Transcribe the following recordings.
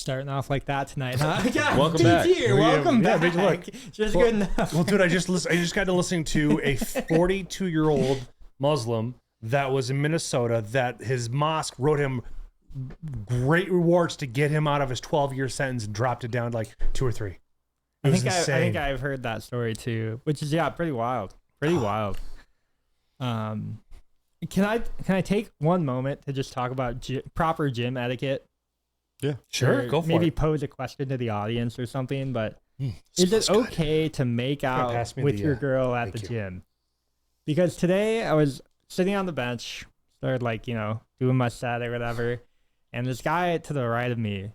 Starting off like that tonight, huh? Yeah, Welcome back. Welcome Yeah, back. look. Just good enough. Well, dude, I just got to listen to a 42-year-old Muslim that was in Minnesota that his mosque wrote him great rewards to get him out of his 12-year sentence and dropped it down to like 2 or 3. I think I've heard that story too, which is pretty wild. Pretty wild. Can I take one moment to just talk about proper gym etiquette? Yeah, sure. Go for it. Maybe pose a question to the audience or something, but is it okay to make out with your girl at the gym? Because today I was sitting on the bench, started like, doing my set or whatever, and this guy to the right of me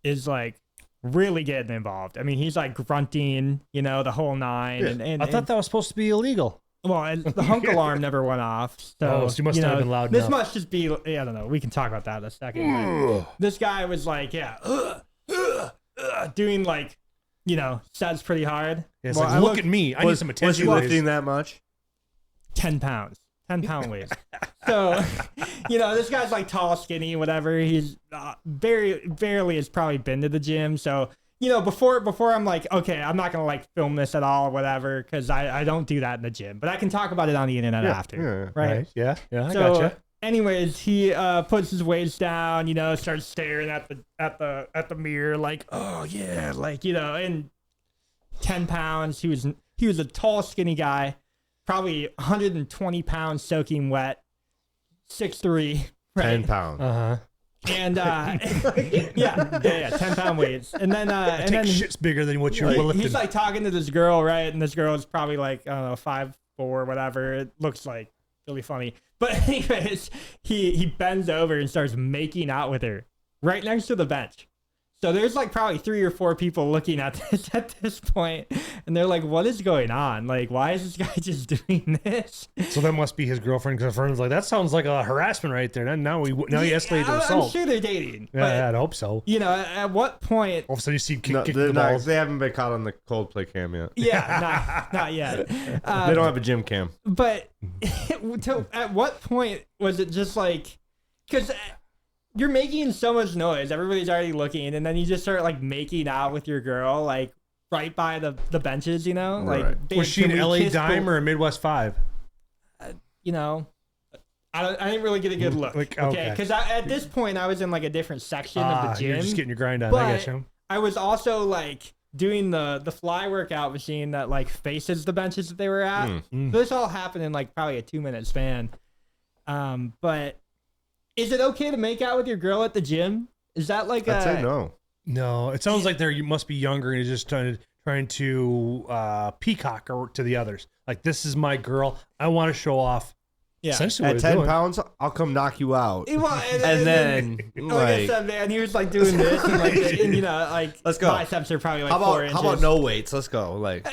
is like really getting involved. I mean, he's like grunting, the whole nine. Yeah. And I thought that was supposed to be illegal. Well, and the hunk alarm never went off. So you must not have been loud this enough. must just be, I don't know. We can talk about that in a second. This guy was like, doing like, sets pretty hard. Yeah, it's like, look at me. I need some attention. Was he lifting that much? 10 pounds. 10-pound weights. So, this guy's like tall, skinny, whatever. He's barely has probably been to the gym. So, before I'm like, okay, I'm not going to like film this at all or whatever, because I don't do that in the gym. But I can talk about it on the internet after. Yeah, right? Yeah, I so, gotcha. Anyways, he puts his weights down, starts staring at the mirror like, oh yeah, like, and 10 pounds. He was a tall, skinny guy. Probably 120 pounds soaking wet, 6'3", right? 10 pounds. Uh-huh. And 10-pound weights. And then and then shit's bigger than what you're lifting. He's like talking to this girl, right? And this girl is probably like, I don't know, 5'4", whatever. It looks like really funny. But anyways, he bends over and starts making out with her right next to the bench. So there's like probably 3 or 4 people looking at this point, and they're like, "What is going on? Like, why is this guy just doing this?" So that must be his girlfriend, because her friend's like, "That sounds like a harassment right there." Now he escalated to assault. I'm sure they're dating. Yeah, I'd hope so. At what point? All of a sudden you see kicking the balls. They haven't been caught on the Coldplay cam yet. Yeah, not yet. They don't have a gym cam. But at what point was it just like, because you're making so much noise, everybody's already looking, and then you just start like making out with your girl like right by the benches, Right. Like, was she an LA Dime or a Midwest 5? I didn't really get a good look. Okay, because at this point I was in like a different section of the gym. You're just getting your grind on. But I got you. I was also like doing the fly workout machine that like faces the benches that they were at. This all happened in like probably a 2-minute span. But is it okay to make out with your girl at the gym? Is that like I'd say no. No, it sounds like you must be younger and you're just trying to peacock to the others. Like, this is my girl. I want to show off. Yeah. Essentially At 10 pounds, I'll come knock you out. And then like I said, man, he was like doing this, and like, like let's go. biceps are probably like 4 inches. How about no weights? Let's go. Like,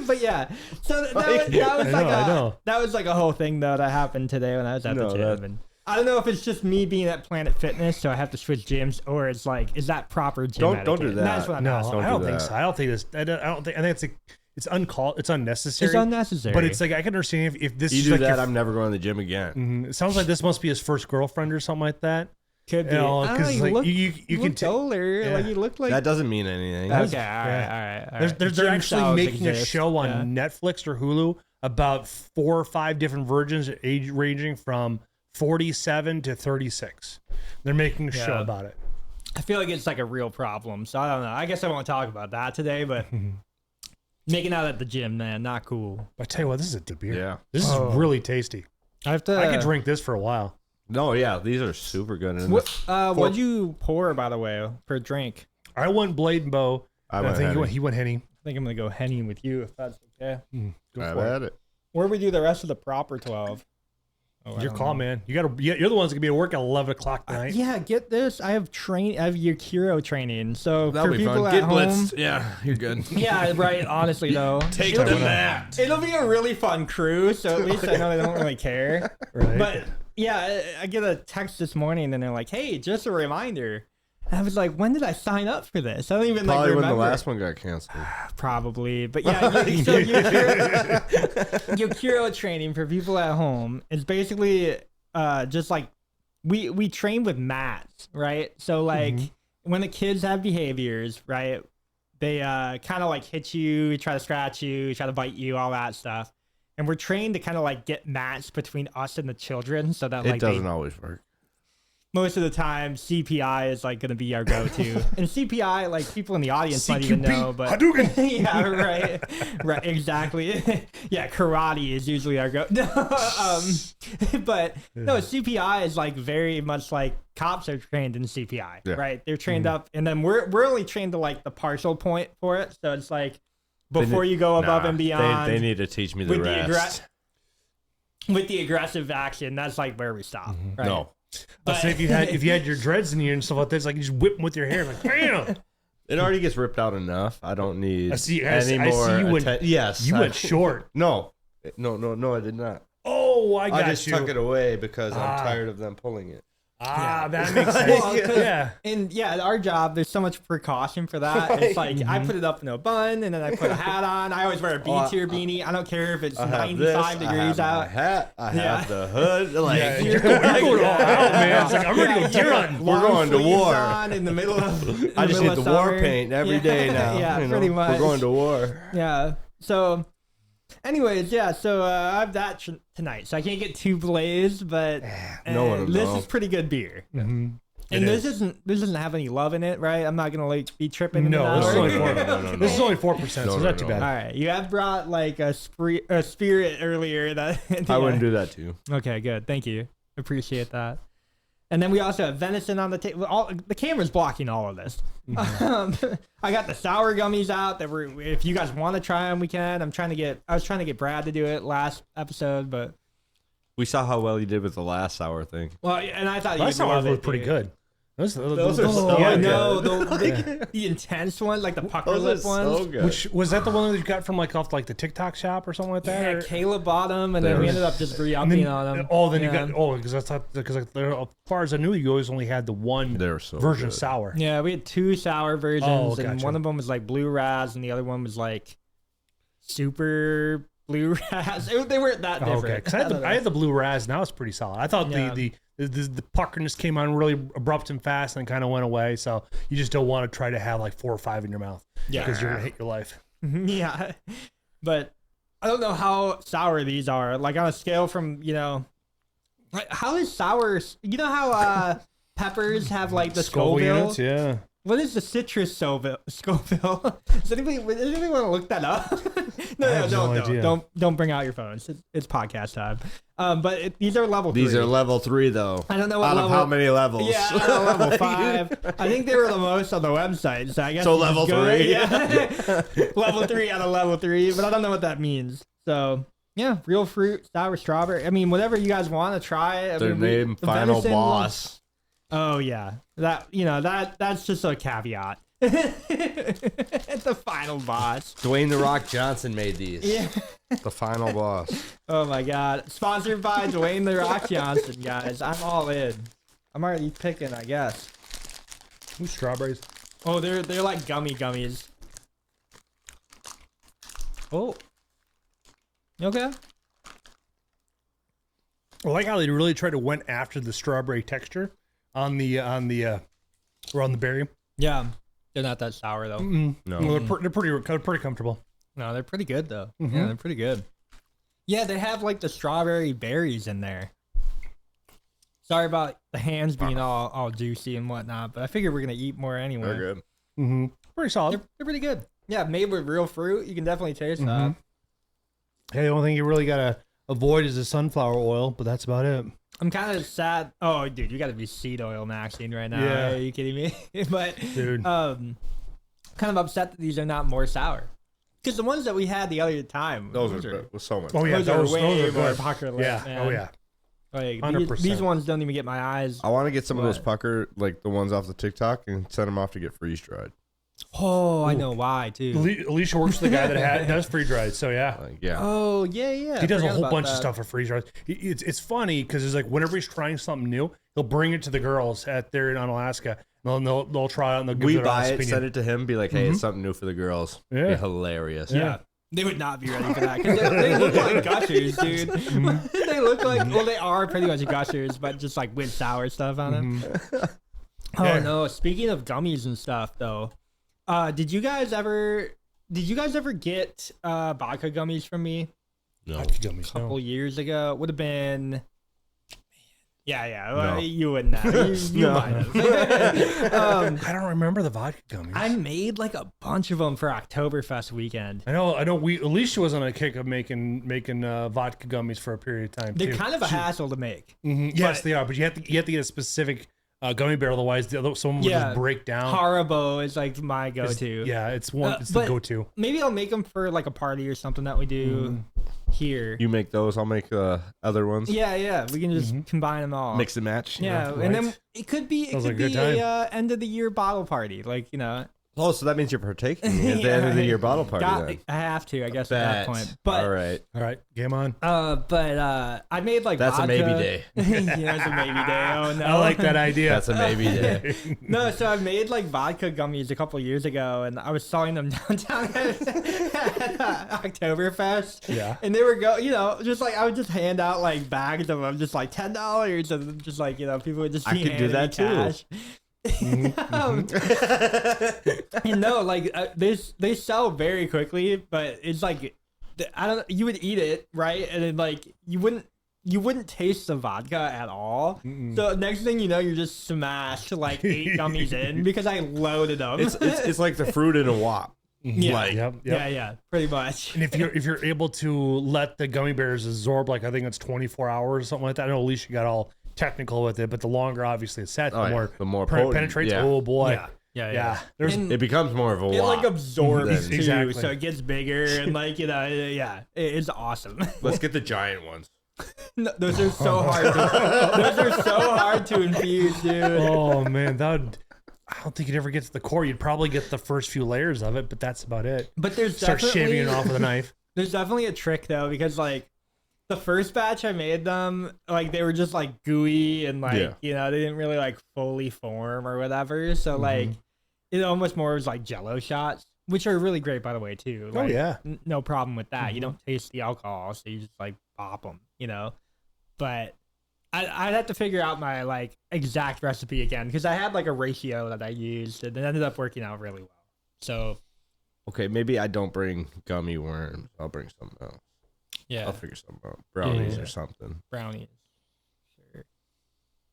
but yeah, so that was like a whole thing though that happened today when I was at the gym. And I don't know if it's just me being at Planet Fitness, so I have to switch gyms, or it's like, is that proper gym etiquette? Don't do that. That's what I'm asking. I don't think so. I don't think this. I think it's uncalled. It's unnecessary. It's unnecessary. But it's like, I can understand if this you is do like that, I'm never going to the gym again. It sounds like this must be his first girlfriend or something like that. Could be. Because like you can tell older. Yeah. Like you look like that doesn't mean anything. Okay, all right. They're actually making a show on Netflix or Hulu about 4 or 5 different virgins, age ranging from 47 to 36. They're making a show about it. I feel like it's like a real problem. So I don't know. I guess I won't talk about that today, but making out at the gym, man, not cool. I tell you what, this is a good beer. Yeah. This is really tasty. I could drink this for a while. No, yeah, these are super good. What'd you pour, by the way, for a drink? I went Blade and Bow. I think he went Henny. I think I'm gonna go Henny with you if that's okay. Go for it. Where we do the rest of the proper 12? Your call, man. You're the ones that can be at work at 11 o'clock tonight. Yeah, get this. I have your Kiro training. So that'll for be people fun. at home, blitzed. Yeah, you're good. Yeah, right. Honestly, though, Take the mat. It'll be a really fun crew. So at least I know they don't really care. Right. But yeah, I get a text this morning and they're like, "Hey, just a reminder." And I was like, "When did I sign up for this?" I don't even Probably remember. when the last one got canceled. Probably, but yeah. So your Kiro training for people at home is basically just like we train with mats, right? So like when the kids have behaviors, right? They kind of like hit you, try to scratch you, try to bite you, all that stuff. And we're trained to kind of like get matched between us and the children, so that like it doesn't always work. Most of the time, CPI is like going to be our go-to. And CPI, like people in the audience might CQP, even know, but Hadouken. yeah, right, exactly. Yeah, karate is usually our go. But no, CPI is like very much like cops are trained in CPI, right? They're trained up, and then we're only trained to like the partial point for it. So it's like before you go above and beyond. They need to teach me the rest. With the aggressive action, that's like where we stop. Right? No. But if you had your dreads in you and stuff like this, like you just whip them with your hair, like bam. It already gets ripped out enough. I don't need I see more. you went, yes, you went short. No, I did not. Oh, I just tuck it away because I'm tired of them pulling it. That makes sense. Well, and our job, there's so much precaution for that. It's like I put it up in a bun, and then I put a hat on. I always wear a Btier beanie. I don't care if it's 95 degrees out. Hat. I have the hood. Like you're going all out, man. It's like I'm ready to go deer hunting. We're going to war. In the middle of. I just need the war paint every day now. Yeah, pretty much. We're going to war. Yeah. So. Anyways, so I have that tonight, so I can't get too blazed, but this is pretty good beer. Mm-hmm. And this doesn't have any love in it, right? I'm not gonna like be tripping. No, this is only 4%. This is only 4%, so it's not too bad. All right, you have brought like a spirit earlier that I wouldn't do that too. Okay, good, thank you, appreciate that. And then we also have venison on the table. The camera's blocking all of this. Mm-hmm. I got the sour gummies out. If you guys want to try them, we can. I was trying to get Brad to do it last episode, but we saw how well you did with the last sour thing. Well, and I thought last sour was pretty good. Those are so good. The intense one, like the pucker lip ones. So good. Which was that the one that you got from off like the TikTok shop or something like that? Yeah, Caleb bought them, and then we ended up just re-upping on them. Because as far as I knew, you always only had the one version of sour. Yeah, we had 2 sour versions, and one of them was like blue raz, and the other one was like super blue raz. They weren't that different. Okay, because I had the blue raz, and that was pretty solid. I thought the puckerness came on really abrupt and fast and kind of went away. So you just don't want to try to have like 4 or 5 in your mouth. Yeah. Because you're going to hate your life. Yeah. But I don't know how sour these are. Like on a scale from, how is sour? You know how peppers have like the Scoville? Units, yeah. What is the citrus Scoville? Does anybody want to look that up? No, don't bring out your phones. It's podcast time. But these are level 3. These are level 3 though. I don't know what out level. Of how many levels? Yeah, level 5. I think they were the most on the website. So I guess level 3. Yeah. Level 3 out of level 3, but I don't know what that means. So yeah, real fruit, sour strawberry. I mean, whatever you guys want to try. Their name, final boss. Oh yeah, that's just a caveat. The final boss. Dwayne The Rock Johnson made these. Yeah. The final boss. Oh my God! Sponsored by Dwayne The Rock Johnson, guys. I'm all in. I'm already picking, I guess. Ooh, strawberries. Oh, they're like gummies. Oh. Okay. I like how they really tried to went after the strawberry texture on the berry. Yeah, they're not that sour though. Mm-mm. No, they're pretty comfortable. No, they're pretty good though. Mm-hmm. Yeah, they're pretty good. Yeah, they have like the strawberry berries in there. Sorry about the hands being all juicy and whatnot, but I figure we're gonna eat more anyway. They're good. Mm-hmm. Pretty solid. They're pretty good. Yeah, made with real fruit. You can definitely taste that. Hey, the only thing you really gotta avoid is the sunflower oil, but that's about it. I'm kind of sad. Oh, dude, you got to be seed oil maxing right now. Yeah. Are you kidding me? But dude, kind of upset that these are not more sour. Because the ones that we had the other time, those are so much. Oh yeah, those are way more pucker lit. Yeah. Man. Oh yeah. Like 100%. These ones don't even get my eyes. I want to get some of those pucker, like the ones off the TikTok, and send them off to get freeze dried. Oh, I know why too. Alicia works with the guy that does freeze dried, so yeah. Yeah. Oh yeah. He does a whole bunch of stuff for freeze dried. It's funny because it's like whenever he's trying something new, he'll bring it to the girls there in Alaska. And they'll try it and they'll give their honest opinion. Send it to him, be like, hey, it's something new for the girls. Yeah. Be hilarious. Yeah. They would not be ready for that because they look like gushers, dude. They look like, well, they are pretty much gushers, but just like with sour stuff on them. Oh no! Speaking of gummies and stuff, though, did you guys ever get vodka gummies from me? No. Vodka gummies, A couple years ago? Would have been. Yeah. Well, No. You wouldn't have. You might have. I don't remember the vodka gummies. I made like a bunch of them for Oktoberfest weekend. I know. Alicia was on a kick of making vodka gummies for a period of time. They're too. kind of a hassle to make. Yes, they are. But you have to get a specific gummy bear, otherwise someone would just break down. Haribo is like my go-to. It's the go-to. Maybe I'll make them for like a party or something that we do here. You make those, I'll make other ones. Yeah. We can just combine them all. Mix and match. Yeah, know? and then it could be a end of the year bottle party, like Oh, so that means you're partaking at the end of the year bottle party. then. I have to, I guess, at that point. But all right, game on. But I made like that's vodka. a maybe day. Yeah, it's a maybe day. Oh no, I like that idea. That's a maybe day. No, so I made like vodka gummies a couple years ago, and I was selling them downtown at Oktoberfest. Yeah, and they were just like I would just hand out like bags of them, just like $10, and just like people would just be I could do handing that me too. cash. They sell very quickly, but it's like you would eat it, right, and then like you wouldn't taste the vodka at all. So next thing you know, you're just smashed like 8 gummies in because I loaded them. It's like the fruit in a wop. Yeah. Like, Yep. Yeah, pretty much. And if you're able to let the gummy bears absorb, like I think it's 24 hours or something like that. I know Alicia got all technical with it, but the longer obviously it's set, the more potent. penetrates. Yeah. Oh boy. Yeah. It becomes more of a It wop. like absorbs too, Exactly. so it gets bigger and like it's awesome. Let's get the giant ones. No, those are so hard. Those are so hard to infuse, dude. Oh man, I don't think you'd ever get to the core. You'd probably get the first few layers of it, but that's about it. But there's Start shaving it off with a knife. There's definitely a trick though, because like the first batch I made them, like they were just like gooey and like they didn't really like fully form or whatever. So like it almost more was like Jello shots, which are really great by the way too. Like, no problem with that. You don't taste the alcohol, so you just like pop them, But I'd have to figure out my like exact recipe again because I had like a ratio that I used and it ended up working out really well. So okay, maybe I don't bring gummy worms. I'll bring something else. Yeah, I'll figure something out. Brownies or something. Brownies. Sure.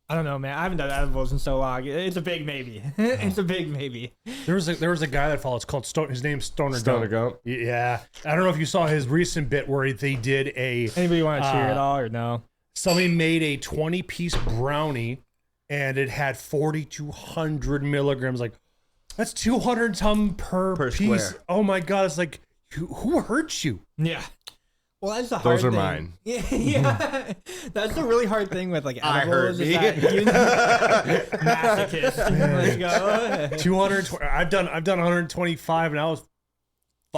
I don't know, man. I haven't done edibles in so long. It's a big maybe. It's a big maybe. There was a guy that follows called his name's Stoner Gump. Yeah, I don't know if you saw his recent bit where they did a. Anybody want to cheer at all or no? Somebody made a 20-piece brownie, and it had 4,200 milligrams. Like, that's 200 some per piece. square. Oh my god! It's like, who hurt you? Yeah. Well, that's the hard Those are thing. mine. Yeah. That's the really hard thing with like I edibles. heard Is that masochist. Let's go. 200. I've done 125, and I was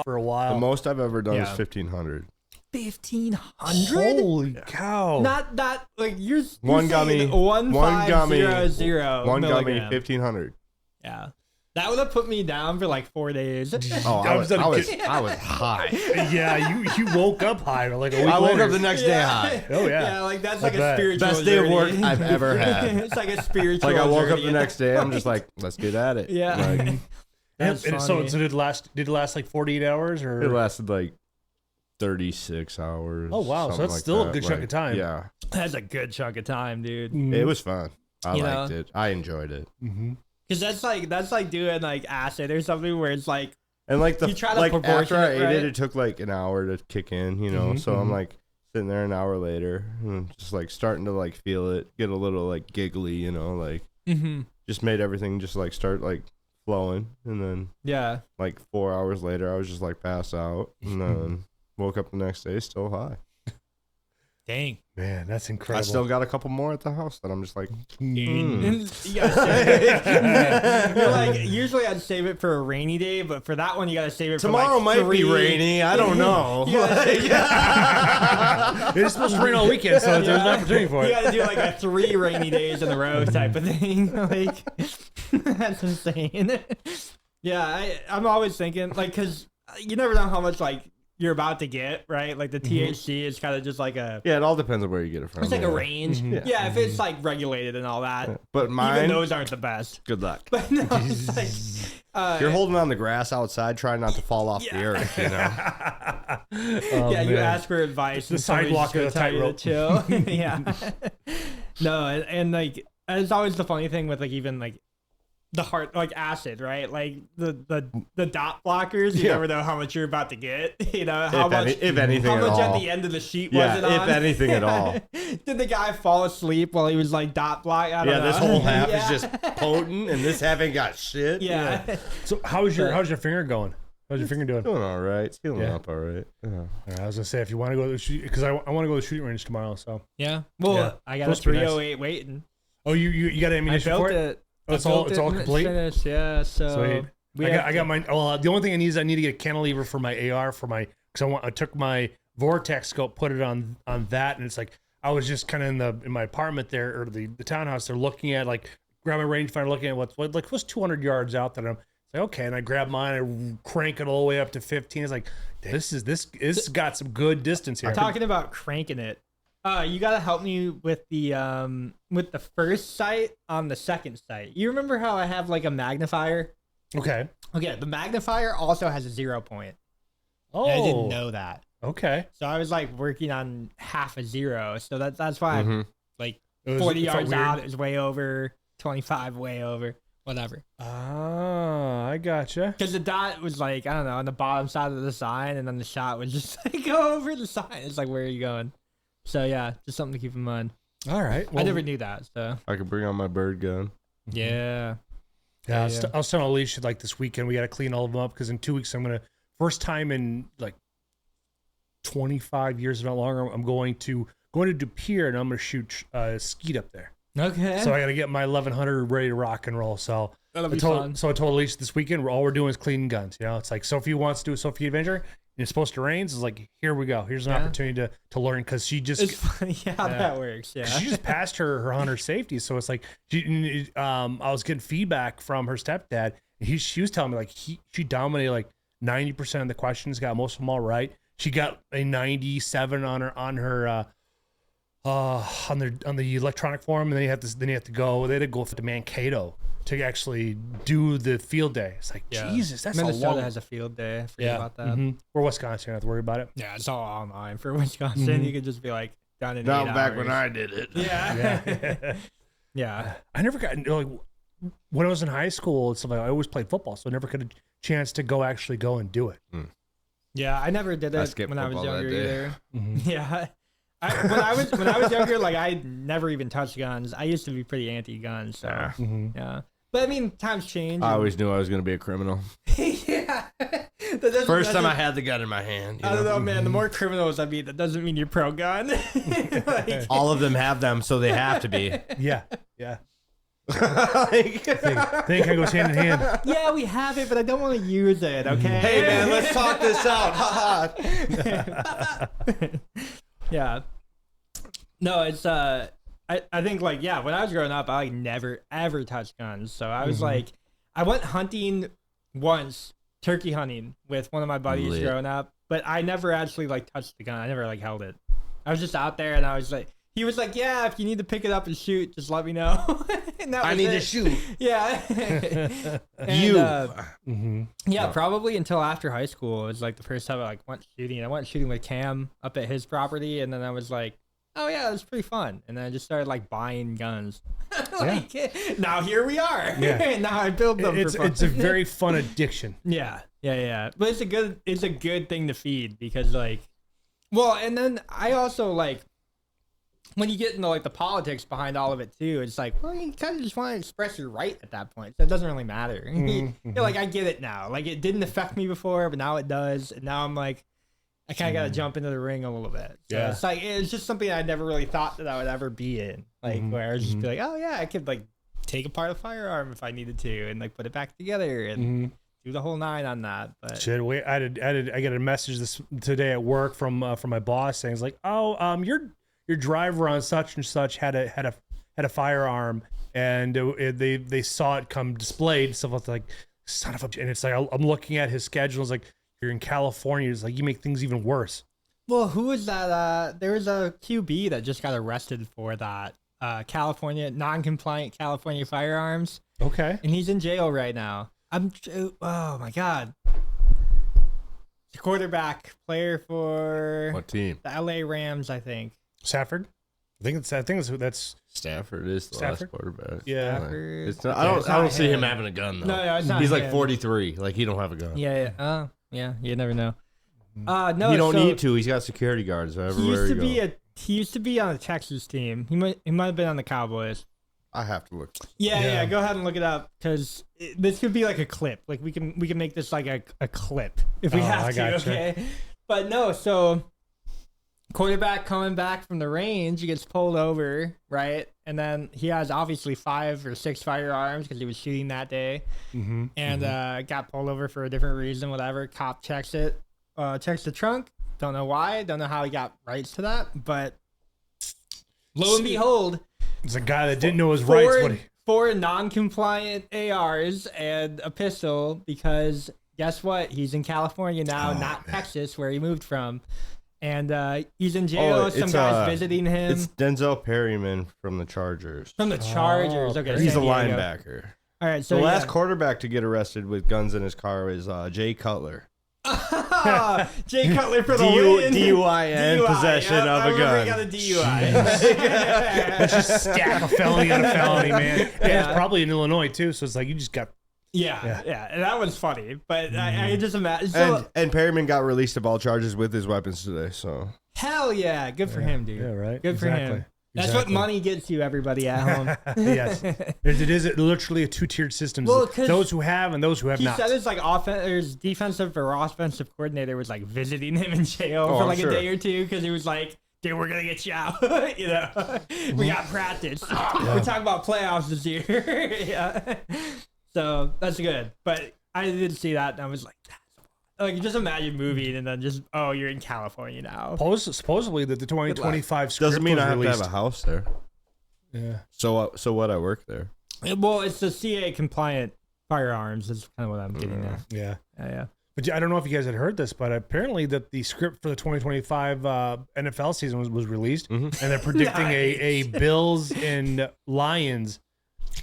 for a while. The most I've ever done is Yeah. 1,500. 1,500? Holy cow! Not that like you're One saying gummy, one gummy, 1500 One gummy, milligram. 1,500. Yeah. That would have put me down for like 4 days. Oh, I was high. Yeah, you woke up high like a week I woke later. up the next day high. Oh yeah. Yeah, like that's I like a bet. spiritual Best day of work journey. I've ever had. It's like a spiritual Like I woke up journey. the next day, I'm just like, let's get at it. Yeah. Like, That's And so funny. did it last like 48 hours or? it lasted like 36 hours. Oh, wow. So something that's like still a that. good chunk of time. Yeah, That's a good chunk of time, dude. it was fun. I You liked know? it. I enjoyed it. Mm-hmm. Because that's like doing like acid or something where it's like And like You try to like proportion after I it, ate right? it took like an hour to kick in, So I'm like sitting there an hour later, and just like starting to like feel it, get a little like giggly, like just made everything just like start like flowing, and then yeah. like 4 hours later, I was just like passed out, and then woke up the next day still high. Dang. Man, that's incredible. I still got a couple more at the house that I'm just like, You gotta save it. You're like, usually I'd save it for a rainy day, but for that one you gotta save it tomorrow for like might be rainy. I don't know. You gotta, It's supposed to rain all weekend, so there's an opportunity for you it. gotta do like a 3 rainy days in a row type of thing. Like, that's insane. Yeah, I'm always thinking, like, because you never know how much, like, you're about to get, right? Like the THC is kind of just like a... Yeah, it all depends on where you get it from. It's like a range. Yeah, if it's like regulated and all that. Yeah. But mine... Even those aren't the best. Good luck. But no, it's like... you're holding on the grass outside, trying not to fall off the earth, you know? You ask for advice. The sidewalk of the tightrope. Chill. Yeah. No, and like, it's always the funny thing with like even like the heart, like acid, right? Like the dot blockers, you never know how much you're about to get. You know how much, if anything, how at much all. at the end of the sheet was it on? If anything at all. Did the guy fall asleep while he was like dot block? I don't know. This whole half is just potent, and this half ain't got shit. Yeah. So how's your finger going? How's your finger doing? Doing all right. It's healing up all right. Yeah. All right. I was gonna say if you want to go to the shoot, because I want to go to the shooting range tomorrow. So yeah. Well, I got a 308 waiting. Oh, you got ammunition for it? Oh, it's all complete. Finished, yeah. So I got mine. Well, the only thing I need is I need to get a cantilever for my AR because I took my Vortex scope, put it on that, and it's like I was just kind of in my apartment there or the townhouse. They're looking at like grab my rangefinder, looking at what's 200 yards out that I'm like okay, and I grab mine, I crank it all the way up to 15. It's like this got some good distance here. I'm talking about cranking it. You gotta help me with the first sight on the second sight. You remember how I have like a magnifier? Okay. The magnifier also has a 0 point. Oh, and I didn't know that. Okay. So I was like working on half a 0. So that's why I'm like 40 it yards felt out weird. is way over, 25 way over, whatever. Ah, I gotcha. Because the dot was like, I don't know, on the bottom side of the sign, and then the shot was just like go over the sign. It's like, where are you going? So yeah, just something to keep in mind. All right. Well, I never knew that. So I could bring on my bird gun. Yeah. I was telling Alicia like this weekend we got to clean all of them up because in 2 weeks I'm gonna first time in like 25 years, if not longer. I'm going to Btier and I'm gonna shoot skeet up there. Okay. So I got to get my 1100 ready to rock and roll. So that'll be fun. So I told Alicia this weekend all we're doing is cleaning guns. You know, it's like Sophie wants to do a Sophie adventure. And it's supposed to rain. So it's like, here we go. Here's an opportunity to learn because she just. It's funny how that works. Yeah. She just passed her hunter safety. So it's like, I was getting feedback from her stepdad. She was telling me like she dominated like 90% of the questions, got most of them all right. She got a 97 on the electronic form, and then you have to go to Mankato to actually do the field day. It's like Jesus, that's Minnesota has a field day. I forget about that. Or Wisconsin, you don't have to worry about it. Yeah, it's all online for Wisconsin. You could just be like done in 8 hours. Not back when I did it. Yeah. Yeah. I never got like when I was in high school and stuff. I always played football, so I never got a chance to go and do it. Yeah, I never did it when I was younger either. Yeah. When I was younger, like I never even touched guns. I used to be pretty anti-gun, so yeah. But I mean, times change. I always knew I was going to be a criminal. Yeah. First time I had the gun in my hand. I don't know, man. The more criminals I meet, that doesn't mean you're pro gun. Like, all of them have them, so they have to be. Yeah. Think it goes hand in hand. Yeah, we have it, but I don't want to use it. Okay. Hey man, let's talk this out. Yeah. No, it's I think like when I was growing up, I like never ever touched guns. So I was like, I went hunting once, turkey hunting with one of my buddies growing up, but I never actually like touched the gun. I never like held it. I was just out there, and I was like, he was like, yeah, if you need to pick it up and shoot, just let me know. And that was I need to shoot. Yeah. And, yeah, probably until after high school. It was like the first time I like went shooting. I went shooting with Cam up at his property, and then I was like, oh yeah, it was pretty fun. And then I just started like buying guns. Now here we are. Yeah. Now I build them. It's a very fun addiction. Yeah. But it's a good thing to feed because like, well, and then I also like, when you get into like the politics behind all of it too, it's like, well, you kind of just want to express your right at that point. So it doesn't really matter. You're like, I get it now. Like it didn't affect me before, but now it does. And now I'm like, I kind of got to jump into the ring a little bit. So it's like, it's just something I never really thought that I would ever be in. Like where I was just be like, oh yeah, I could like take apart a firearm if I needed to and like put it back together and do the whole 9 on that. But shit, I got a message today at work from my boss saying, it's like, oh, your driver on such and such had a firearm, and they saw it come displayed. So it's like, son of a, and it's like I'm looking at his schedule. It's like, you're in California. It's like you make things even worse. Well, who was that? There was a QB that just got arrested for that. California, non-compliant California firearms. Okay. And he's in jail right now. Oh my God. The quarterback player for What team? the LA Rams, I think. Stafford. I think that's Stafford is the last quarterback. Yeah. Stafford. It's not, I don't see him having a gun though. No, it's not He's him. like 43. Like he don't have a gun. Yeah. Yeah. You never know. No, he don't need to. He's got security guards everywhere He used to be on a Texas team. He might have been on the Cowboys. I have to look. Yeah. Go ahead and look it up because this could be like a clip. Like we can make this like a clip if we have to. Gotcha. Okay, but no. So quarterback coming back from the range, he gets pulled over, right? And then he has obviously 5 or 6 firearms because he was shooting that day, and got pulled over for a different reason. Whatever. Cop checks it. Checks the trunk. Don't know why. Don't know how he got rights to that, but lo and behold. It's a guy that didn't know his rights. Four non-compliant ARs and a pistol because guess what? He's in California now, not Texas, where he moved from. And he's in jail. Some guy's visiting him. It's Denzel Perryman from the Chargers. From the Chargers. Okay, he's a linebacker. All right, so the last quarterback to get arrested with guns in his car is Jay Cutler. Jay Cutler for the win. DUI, possession of a gun. Got a DUI. Let's just stack a felony on a felony, man. Yeah, it's probably in Illinois too, so it's like you just got. Yeah, and that was funny, but I just imagine. So, and Perryman got released of all charges with his weapons today. So hell yeah, good for him, dude. Yeah, right. Good for him. That's what money gets you, everybody at home. Yes, it is literally a 2-tiered system. Well, those who have and those who have not. He said his defensive or offensive coordinator was like visiting him in jail for like a day or two because he was like, "Dude, we're gonna get you out. We got practice. We're talking about playoffs this year." Yeah. So that's good, but I did see that and I was like. Like, just imagine moving and then just, you're in California now. Supposedly that the 2025 script doesn't mean I have released. to have a house there. Yeah. So what? I work there. Well, it's the CA compliant firearms. Is kind of what I'm getting at. Yeah. But I don't know if you guys had heard this, but apparently that the script for the 2025 NFL season was released, and they're predicting a Bills and Lions.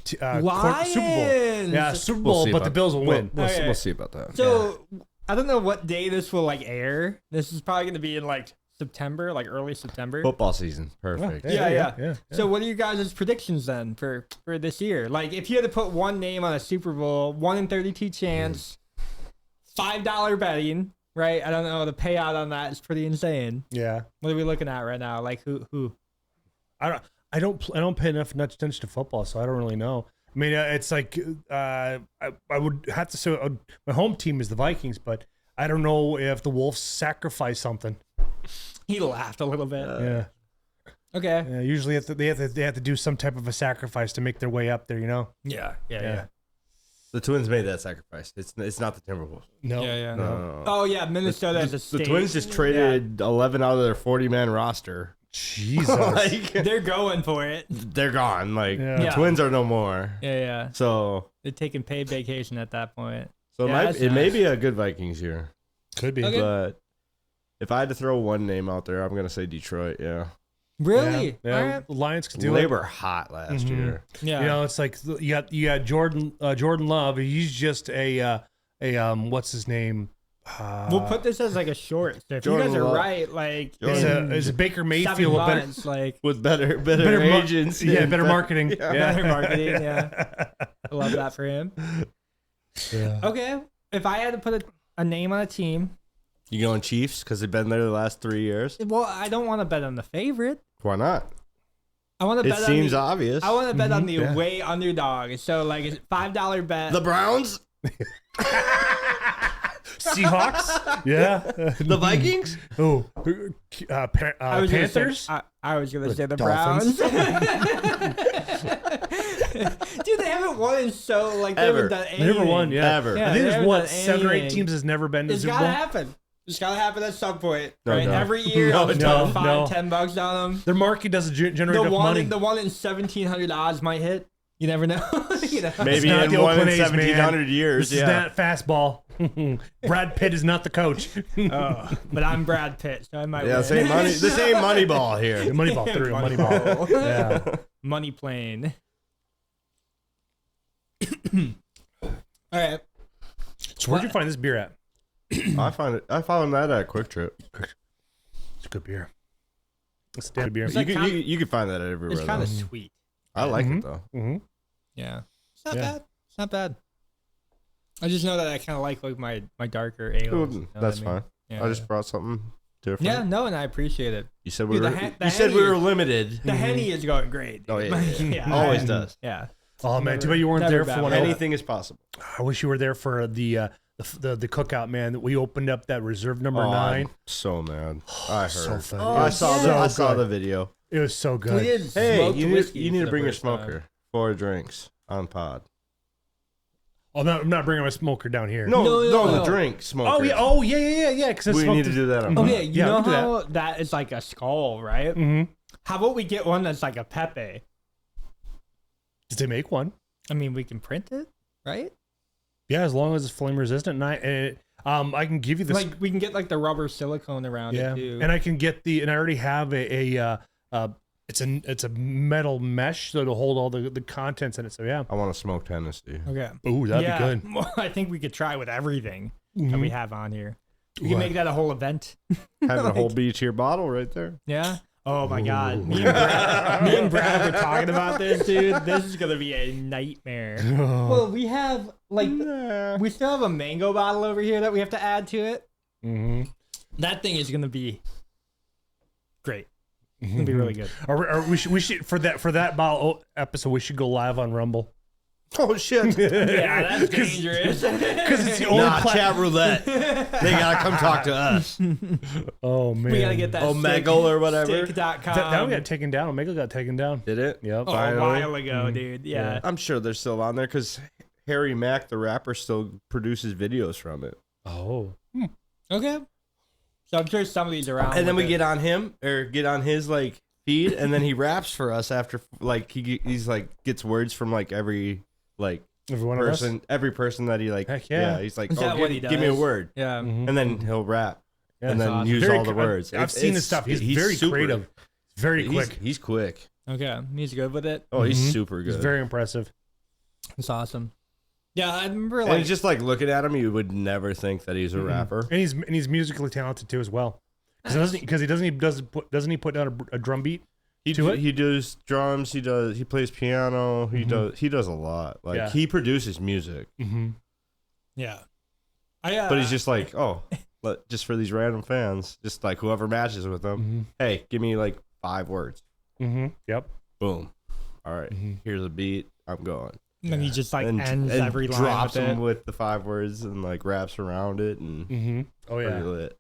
Super Bowl. Yeah, Super Bowl, but the Bills will win. We'll see about that. So. I don't know what day this will like air. This is probably going to be in like September, like early September. Football season. Perfect. Yeah. So what are you guys' predictions then for this year? Like if you had to put one name on a Super Bowl, 1 in 32 chance, $5 betting, right? I don't know. The payout on that is pretty insane. Yeah. What are we looking at right now? Like who? I don't pay enough attention to football, so I don't really know. I mean, it's like I would have to say my home team is the Vikings, but I don't know if the Wolves sacrifice something. He laughed a little bit. Yeah. Okay. Yeah, usually they have to do some type of a sacrifice to make their way up there, you know? Yeah. The Twins made that sacrifice. It's not the Timberwolves. No. No. Oh yeah, Minnesota as a state. The Twins just traded 11 out of their 40-man roster. Jesus. They're going for it. They're gone. The Twins are no more. Yeah. So they're taking paid vacation at that point. So it may be a good Vikings year. Could be. Okay. But if I had to throw one name out there, I'm going to say Detroit, Really? Yeah. All right. The Lions could do They it. were hot last year. Yeah. You know, it's like you got Jordan Love. He's just a what's his name? We'll put this as like a short. So if you guys are right, like is a Baker Mayfield months, like with better agents, better marketing, better marketing, I love that for him. Yeah. Okay, if I had to put a name on a team, you going Chiefs because they've been there the last 3 years. Well, I don't want to bet on the favorite. Why not? I want to bet. It seems obvious. I want to bet on the away underdog. So like is it $5 bet? The Browns. Seahawks? Yeah. The Vikings? Oh, Panthers? I was going to say the Dolphins. Browns. Dude, they haven't won in so, like, they haven't done anything. They never won, Ever. I think there's 7 or 8 teams that's never been to the Super Bowl. It's got to happen. It's got to happen at some point, No, right? no. Every year, No, I'll just no, put $5-10 on them. Their market doesn't generate enough money. The one in 1,700 odds might hit. You never know. You know? Maybe not in the one in Oakland A's, 1,700 years. This is not fastball. Brad Pitt is not the coach. But I'm Brad Pitt, so I might win. This ain't Moneyball here. Moneyball through. Moneyball. Yeah. Money plane. All right. So where'd you find this beer at? I found that at Quick Trip. It's a good beer. It's a damn beer. You can find that everywhere. It's kind of sweet. I like it though. Mm-hmm. Yeah. It's not bad. It's not bad. I just know that I kind of like my darker ales. You know That's what I mean? fine. Yeah, I just brought something different. Yeah, no, and I appreciate it. You said Dude, we were limited. The Henny is going great. Oh yeah. Always does. Yeah. Oh man, too bad you weren't there for one. Anything is possible. I wish you were there for the cookout, man. We opened up that reserve number 9. I'm so mad. I heard. So fun. I saw the video. It was so good. Hey, you need to bring your smoker for drinks on pod. Oh, no, I'm not bringing my smoker down here. No, the drink smoker. Oh yeah. Because we need to do that on pod. Okay, you know how that is like a skull, right? Mm-hmm. How about we get one that's like a Pepe? Did they make one? I mean, we can print it, right? Yeah, as long as it's flame resistant. And I can give you this. Like we can get like the rubber silicone around it too. And I can get and I already have it's a metal mesh so to hold all the contents in it. So yeah. I want to smoke Tennessee. Okay. Ooh, that'd be good. Well, I think we could try with everything that we have on here. We can make that a whole event. Having a whole Btier bottle right there. Yeah. Oh my God. Me and Brad were talking about this, dude. This is gonna be a nightmare. Well, we have we still have a mango bottle over here that we have to add to it. Mm-hmm. That thing is gonna be great. It's gonna be really good. Or we should for that bottle episode we should go live on Rumble. Oh shit! Yeah, that's dangerous. Because it's the only chat roulette. They gotta come talk to us. Oh man, we gotta get that Omegle or whatever. Stick.com. That got taken down. Omega got taken down. Did it? Yep. Oh, a while ago, dude. Yeah. I'm sure they're still on there because Harry Mack, the rapper, still produces videos from it. Oh. Okay. So I'm sure some of these are around. And then we get on him or get on his like feed, and then he raps for us after like he's like gets words from like every like every person that he like. Heck yeah. He's like, Is that what he give me a does? word. Yeah. Mm-hmm. And then he'll rap. Yeah, and then awesome. use all the words. I've seen his stuff. He's very super creative. Very quick. He's quick. Okay. He's good with it. Oh, he's super good. He's very impressive. That's awesome. Yeah, I remember and just like looking at him, you would never think that he's a rapper. And he's musically talented too as well. Because doesn't he put down a drum beat? He does drums. He plays piano. He does a lot. Like he produces music. Mm-hmm. Yeah. But he's just like, just for these random fans, just like whoever matches with them. Mm-hmm. Hey, give me like 5 words. Mm-hmm. Yep. Boom. All right. Here's a beat. I'm going. And then he just like ends every line drops with them it. with the 5 words and like raps around it and Oh yeah. pretty lit.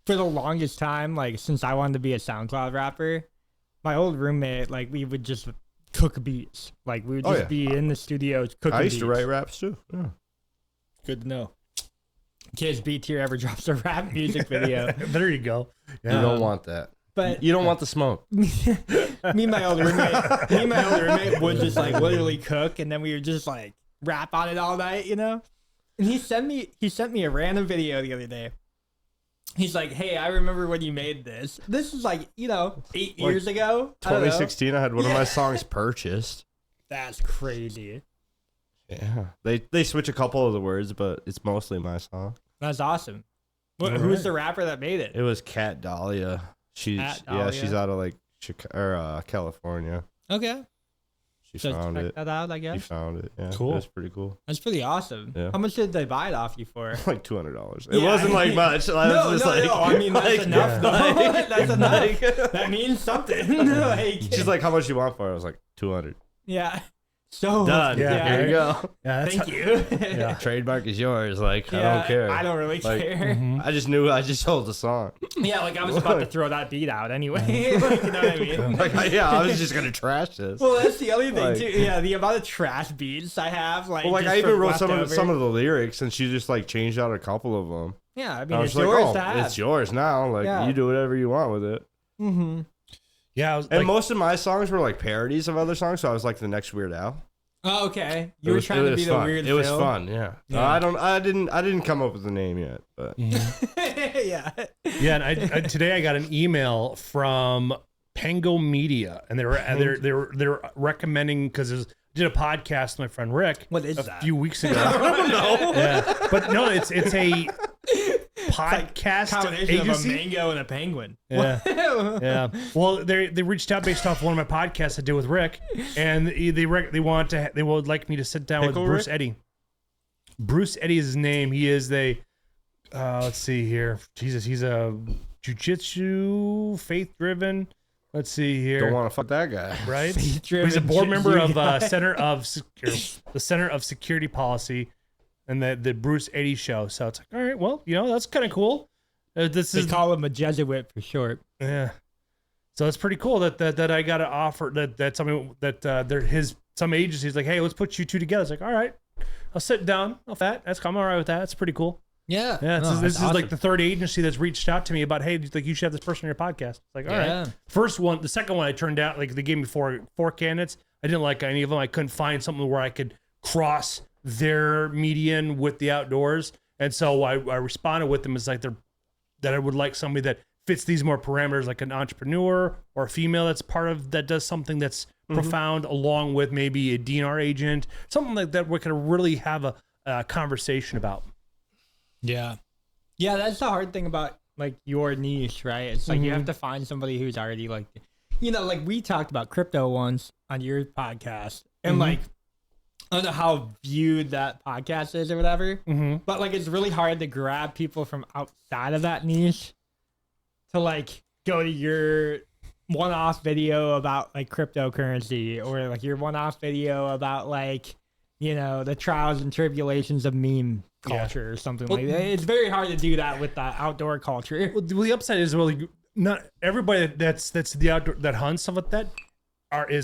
For the longest time, like since I wanted to be a SoundCloud rapper, my old roommate, like we would just cook beats. Like we would just be in the studios cooking I used beats. to write raps too. Yeah. Good to know. In case Btier ever drops a rap music video. There you go. Yeah. You don't want that. But you don't want the smoke. me and my old roommate would just like literally cook, and then we would just like rap on it all night, you know. And he sent me a random video the other day. He's like, "Hey, I remember when you made this. This is like 8 years ago. 2016. I had one of my songs purchased. That's crazy. Yeah, they switch a couple of the words, but it's mostly my song. That's awesome. Who's the rapper that made it? It was Cat Dahlia. She's out of like California. Okay. She found it. That out, I guess. She found it. Yeah, cool. It was pretty cool. That's pretty awesome. Yeah. How much did they buy it off you for? Like $200. It wasn't like much. No. I mean, that's enough. Though. That's enough. That means something. Like, she's like, "How much you want for it?" I was like, $200. Yeah. So done. Yeah. Here you go. Yeah, thank you. Yeah. Trademark is yours. Like, I don't care. I don't really care. I just knew I just sold the song. Yeah, like I was about to throw that beat out anyway. Like, you know what I mean? Like, I was just gonna trash this. Well, that's the other thing too. Yeah, the amount of trash beats I have. Like, well, like I even wrote some of the lyrics, and she just like changed out a couple of them. Yeah, I mean, it's yours to have. It's yours now. Like you do whatever you want with it. Mm-hmm. Yeah, and most of my songs were like parodies of other songs, so I was like the next Weird Al. Oh, okay. You were trying to be the weird. It was fun. Yeah. I didn't come up with the name yet, but yeah. Yeah. And today I got an email from Pango Media, and they're recommending, because I did a podcast with my friend Rick a few weeks ago. I don't know. Yeah, but no, it's a podcast combination agency. Of a mango and a penguin. Yeah, yeah. Well, they reached out based off one of my podcasts I did with Rick, and they would like me to sit down with Bruce Eddy. Bruce Eddy is his name. He is let's see here. Jesus, he's a jiu-jitsu, faith-driven. Let's see here. Don't want to fuck that guy, right? He's a board member of the Center of Security Policy, and the Bruce Eddy Show. So it's like, all right, well, that's kind of cool. They call him a Jesuit for short. Yeah. So it's pretty cool that I got an offer that something that some agency's like, hey, let's put you two together. It's like, all right, I'll sit down. I'm all right with that. That's pretty cool. Yeah. Yeah. This is like the third agency that's reached out to me about, hey, like, you should have this person on your podcast. It's like, all right. The second one I turned out, like, they gave me four candidates. I didn't like any of them. I couldn't find something where I could cross their median with the outdoors. And so I responded with them as like that I would like somebody that fits these more parameters, like an entrepreneur or a female that does something that's profound, along with maybe a DNR agent, something like that we could really have a conversation about. Yeah. Yeah, that's the hard thing about like your niche, right? It's like you have to find somebody who's already like, like we talked about crypto once on your podcast, and like, I don't know how viewed that podcast is or whatever, but like it's really hard to grab people from outside of that niche to like go to your one-off video about like cryptocurrency, or like your one-off video about like, the trials and tribulations of meme culture or something like that. It's very hard to do that with the outdoor culture. Well, the upside is really not everybody that's the outdoor that hunts, stuff like that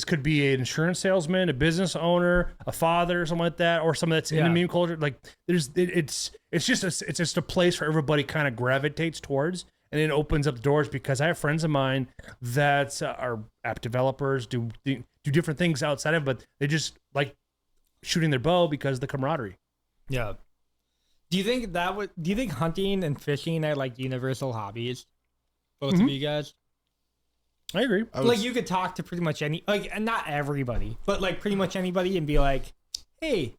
could be an insurance salesman, a business owner, a father, something like that, or someone that's in the meme culture. Like it's just a place where everybody kind of gravitates towards, and it opens up doors, because I have friends of mine that are app developers, do different things outside of it, but they just like shooting their bow because of the camaraderie. Yeah. Do you think hunting and fishing are like universal hobbies? Both of you guys? I agree. Like you could talk to pretty much and not everybody, but like pretty much anybody and be like, hey, do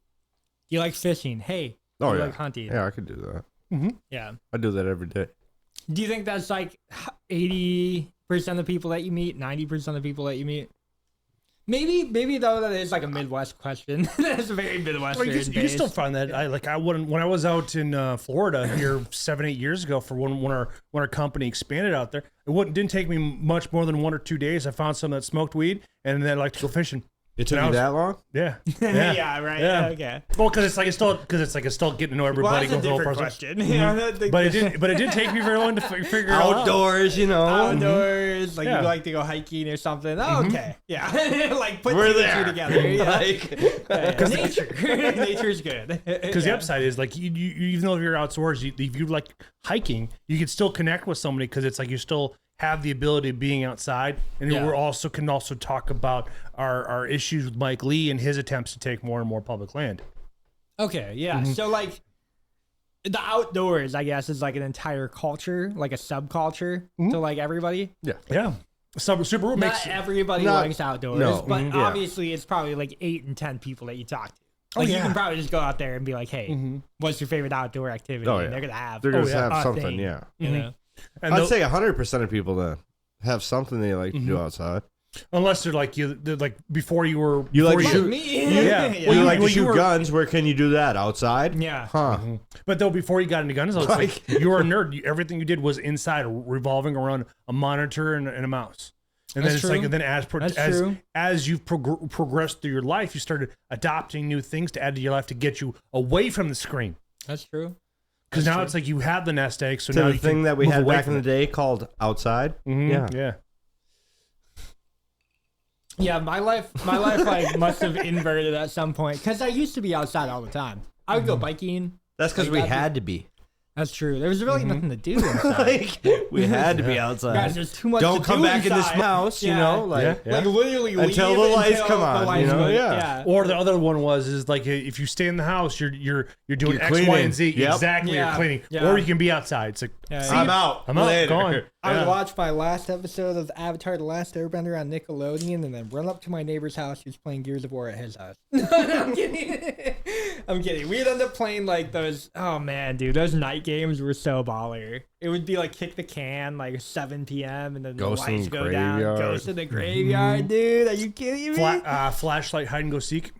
you like fishing? Hey, do you like hunting? Yeah, I could do that. Yeah. I do that every day. Do you think that's like 80% of people that you meet, 90% of people that you meet? Maybe though that is like a Midwest question. That's a very Midwestern. Well, you can still find that. When I was out in Florida here 7-8 years ago for when our company expanded out there, didn't take me much more than 1 or 2 days. I found someone that smoked weed and then liked to go fishing. It took you that long? Yeah. Yeah, right. Yeah. Okay. Well, because it's still getting to know everybody. Well, that's a different question. But it didn't take me very long to figure it out. Outdoors, Outdoors, like you like to go hiking or something. Oh, okay. Yeah. Like put two together. Yeah. Because nature's good. Because the upside is like you even though you're outdoors, if you like hiking, you can still connect with somebody, because it's like you still have the ability of being outside, and we can also talk about our issues with Mike Lee and his attempts to take more and more public land. Okay, yeah. So like the outdoors, I guess, is like an entire culture, like a subculture to like everybody. Yeah. Yeah. Super Not everybody likes outdoors, but obviously it's probably like 8 and 10 people that you talk to. Like you can probably just go out there and be like, hey, what's your favorite outdoor activity? And they're gonna have something, thing, you know? And I'd say 100% of people that have something they like to do outside. Unless they're like before you were shoot me. You like to shoot guns. Where can you do that? Outside? Yeah. Huh. But though before you got into guns, like you were a nerd. Everything you did was inside, revolving around a monitor and a mouse. And then as you've progressed through your life, you started adopting new things to add to your life to get you away from the screen. That's true. Because now it's like you have the nest egg, so now the you thing that we had back in the day called outside. Yeah. Yeah, my life like must have inverted at some point, because I used to be outside all the time. I would go biking. That's because we had to be. That's true. There was really nothing to do inside. We had to be outside. Guys, there's too much. Don't to come do back in this inside. house, you know, like like literally Until leave the lights come the on, lights you know? go- Yeah. Or the other one is like if you stay in the house, you're doing You're X, Y, cleaning. and Z. Yep. Exactly, Yeah. you're cleaning. Yeah. Or you can be outside. It's like I'm out. I'm out. Later. Gone. I would Yeah. watch my last episode of Avatar: The Last Airbender on Nickelodeon, and then run up to my neighbor's house who's playing Gears of War at his house. I'm kidding. I'm kidding. We'd end up playing like those. Oh man, dude, those night games were so baller. It would be like kick the can like 7 p.m. and then Ghost the lights in the go down. graveyard. Ghost in the graveyard, dude. Are you kidding me? Flashlight, hide and go seek.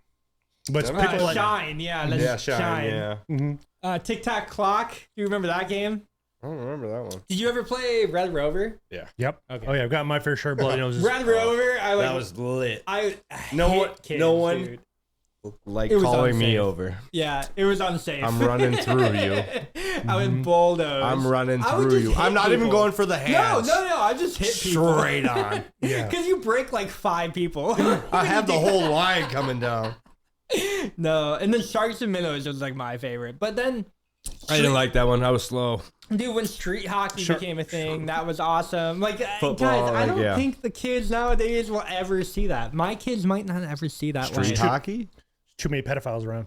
But it's people like Shine, yeah, let's shine. Yeah. Tic Tac Clock. Do you remember that game? I don't remember that one. Did you ever play Red Rover? Yep. Okay. Oh yeah, I've got my fair share of bloody noses. Red Rover. I like. That was lit. I No hate one- kids, no one- dude. Like It was calling me unsafe. over. Yeah, it was unsafe. I'm running through you. I would bulldoze. I'm running I would through just you. hit I'm not even people. going for the No, hands. no. I just hit people. Straight on. Yeah. Because you break like 5 people. I have the whole line coming down. No, and then Sharks and Minnows was like my favorite. But then, I didn't like that one. I was slow. dude, when street hockey became a thing, that was awesome. Like, Football, guys, I like, don't yeah. think the kids nowadays will ever see that. My kids might not ever see that. Street line. hockey? Too many pedophiles around.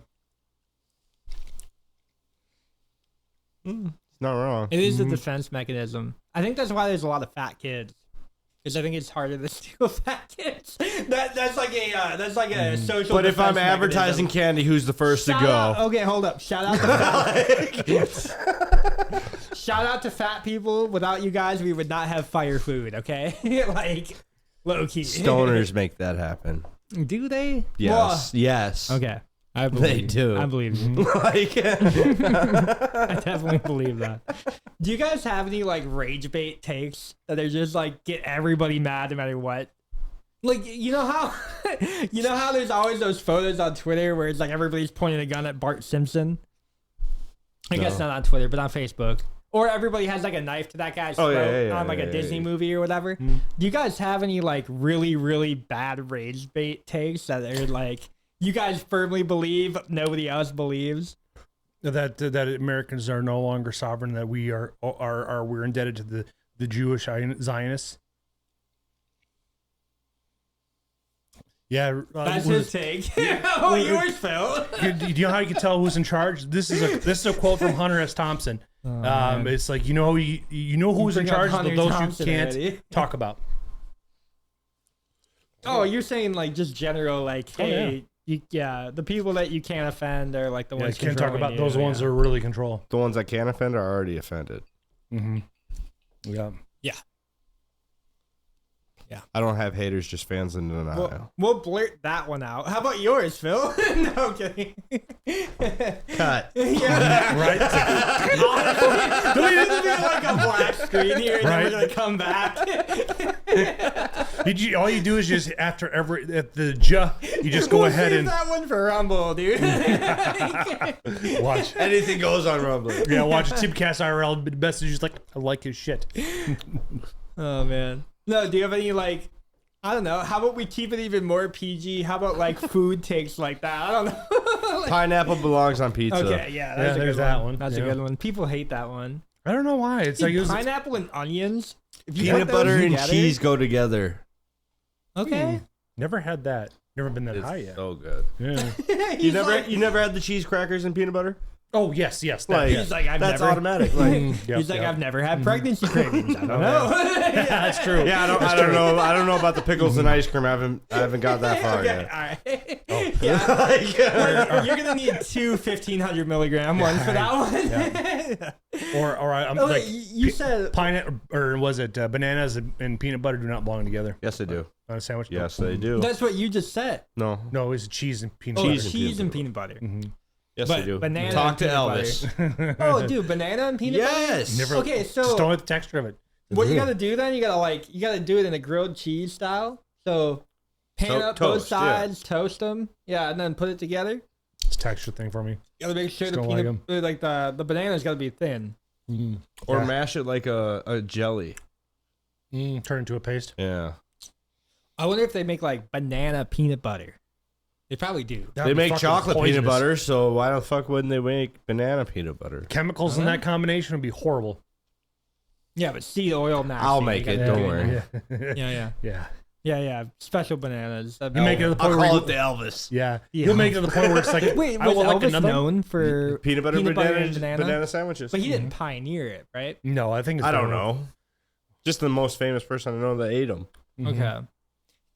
It's not wrong. It is a defense mechanism. I think that's why there's a lot of fat kids. Because I think it's harder to steal fat kids. That's like a social. But if I'm defense advertising mechanism. candy, who's the first to Shout go? out- okay, hold up. Shout out to fat. Shout out to fat people. Without you guys, we would not have fire food. Okay, like low key. Stoners make that happen. Do they? Yes. Yes. Well, okay. I believe They do. I believe you. Like, I definitely believe that. Do you guys have any like rage bait takes that are just like get everybody mad no matter what? Like you know how there's always those photos on Twitter where it's like everybody's pointing a gun at Bart Simpson. I guess not on Twitter, but on Facebook. Or everybody has like a knife to that guy's throat on like a Disney movie or whatever. Do you guys have any like really, really bad rage bait takes that are like you guys firmly believe nobody else believes? That Americans are no longer sovereign. That we're indebted to the Jewish Zionists. Yeah, That's his take. Oh, yours, Phil. Do you know how you can tell who's in charge? This is a quote from Hunter S. Thompson. It's like you know who's in bring up charge of Hunter those Thompson you can't already. talk about. Oh, you're saying like just general like, hey, the people that you can't offend are like the Yeah, you ones can't talk controlling about those you, ones that are really control. the ones that can offend are already offended. Mm-hmm. Yeah. I don't have haters, just fans in denial. We'll blurt that one out. How about yours, Phil? No, I'm kidding. Cut. Yeah. Right. Honestly, we need to do like a black screen here, and then we're Right. gonna come back. All you do is just after you just go We'll ahead save and that one for Rumble, dude. watch. Anything goes on Rumble. Yeah, watch Tipcast IRL messages like I like his shit. Oh man. No, do you have any like I don't know, how about we keep it even more PG? How about like food takes like that? I don't know. Pineapple belongs on pizza. Okay, yeah, that's a there's good that one. That's Yeah. a good one. People hate that one. I don't know why. It's like it was, Pineapple and onions. If you Peanut put those butter and together- cheese go together. Okay. never had that. Never been that It's high yet. so good. Yeah. He's You never had the cheese crackers and peanut butter? Oh yes. That, Like, yeah. He's like, I've that's never. automatic. Like, He's like, I've never had pregnancy cravings. I don't know. That's true. yeah, I don't know about the pickles and ice cream. I haven't got that far Okay, yet. all right. Yeah. You're gonna need 2 1,500 milligram ones for that one. Or I'm Oh, like wait, you said pineapple or was it bananas and peanut butter do not belong together Yes, they do. on a sandwich? Yes, they do. that's what you just said. No. No, it's cheese and peanut Oh, butter. cheese and peanut butter. Yes, But they do. banana Talk to and peanut Elvis. Oh, dude, banana and peanut butter. Yes. Never, Okay, just so don't like the texture of it. what you gotta do then? You gotta do it in a grilled cheese style. So pan up both toast, yeah. sides, toast them, and then put it together. It's a texture thing for me. You gotta make sure Just the don't like peanut, like the banana's gotta be thin. Or Yeah. mash it like a jelly. Turn into a paste. Yeah. I wonder if they make like banana peanut butter. They probably do. They make chocolate peanut butter, so why the fuck wouldn't they make banana peanut butter? Chemicals in that combination would be horrible. Yeah, but seed oil now. I'll make it. Don't worry. Yeah. Special bananas. You make it to the point I'll call it the Elvis. Yeah. You'll make it to the point where it's like, wait, I was will like Elvis another known for peanut butter and banana sandwiches. But he didn't pioneer it, right? No, I think it's I don't know. Just the most famous person I know that ate them. Okay.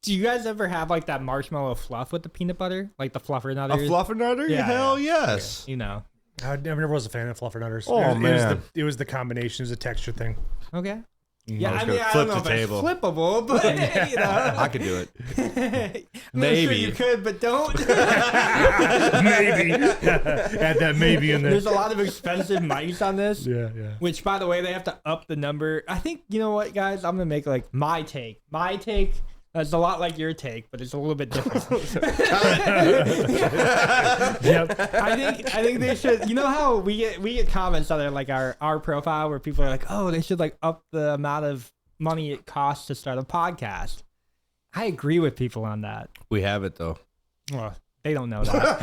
Do you guys ever have like that marshmallow fluff with the peanut butter, like the fluffernutters? A fluffernutter? Yeah, Hell yes. You know. I never was a fan of fluffernutters. Oh, man. It was the combination. It was a texture thing. Okay. Yeah, I mean, I don't know if it's flippable, but you know, I could do it. Maybe sure you could, but don't. Maybe add that maybe in there. There's a lot of expensive mice on this. Yeah. Which, by the way, they have to up the number. I think you know what, guys. I'm gonna make like my take. My take. It's a lot like your take, but it's a little bit different. Yep. I think they should. You know how we get comments on there like our profile where people are like, oh, they should like up the amount of money it costs to start a podcast. I agree with people on that. We have it though. Well, they don't know that.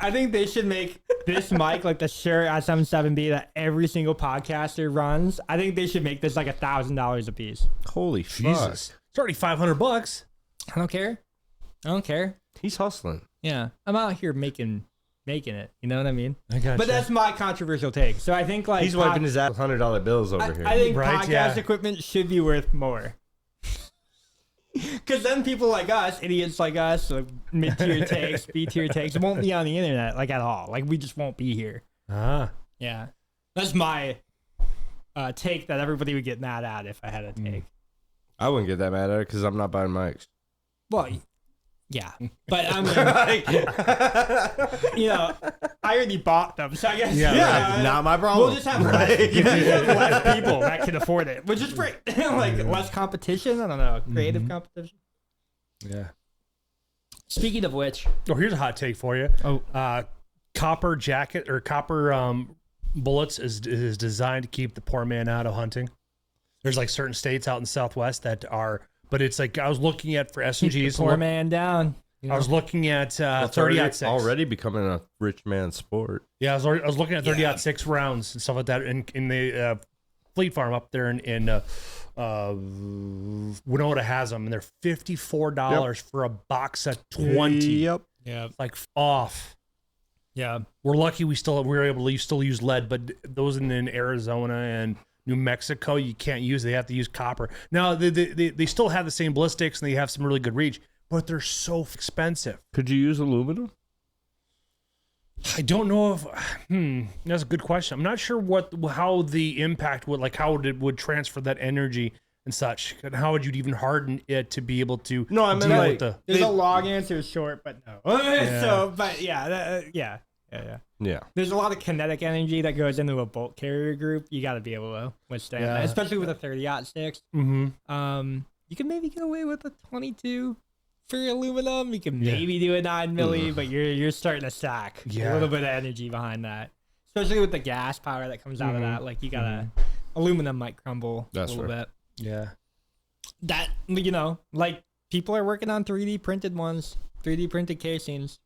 I think they should make this mic like the Shure SM7B that every single podcaster runs. I think they should make this like $1,000 a piece. Holy Jesus. It's already $500. I don't care. He's hustling. Yeah. I'm out here making it. You know what I mean? I gotcha. But that's my controversial take. So I think like he's wiping his ass with $100 bills over here. I think podcast equipment should be worth more. Because then people like us, idiots like us, like mid-tier takes, B-tier takes, won't be on the internet like at all. Like we just won't be here. Yeah. That's my take that everybody would get mad at if I had a take. I wouldn't get that mad at it because I'm not buying mics. Well, yeah. But I mean, you know, I already bought them. So I guess, not my problem. We'll just have less people that can afford it, which is great. Like less competition. I don't know. Creative competition. Yeah. Speaking of which. Oh, here's a hot take for you. Copper jacket or copper bullets is designed to keep the poor man out of hunting. There's like certain states out in the Southwest that are, but it's like I was looking at for S&Gs. Poor man down. You know? I was looking at 30-06. Already becoming a rich man's sport. Yeah, I was looking at 30-06 rounds and stuff like that in the Fleet Farm up there in Winona has them, and they're $54 for a box of 20. Yep. Yeah. Like off. Yeah. We're lucky we were able to still use lead, but those in Arizona and New Mexico, you can't use. They have to use copper. Now they still have the same ballistics and they have some really good reach, but they're so expensive. Could you use aluminum? I don't know if. That's a good question. I'm not sure how the impact would how it would transfer that energy and such, and how would you even harden it to be able to? No, I mean deal like with there's a long answer, short, but no. Yeah. So, but yeah. There's a lot of kinetic energy that goes into a bolt carrier group. You got to be able to withstand that, especially with a 30-06. Mm-hmm. You can maybe get away with a 22 for aluminum. You can maybe do a 9 milli, but you're starting to stack a little bit of energy behind that, especially with the gas power that comes out of that. Like you gotta aluminum might crumble a little bit. Yeah, that like people are working on 3D printed ones, 3D printed casings.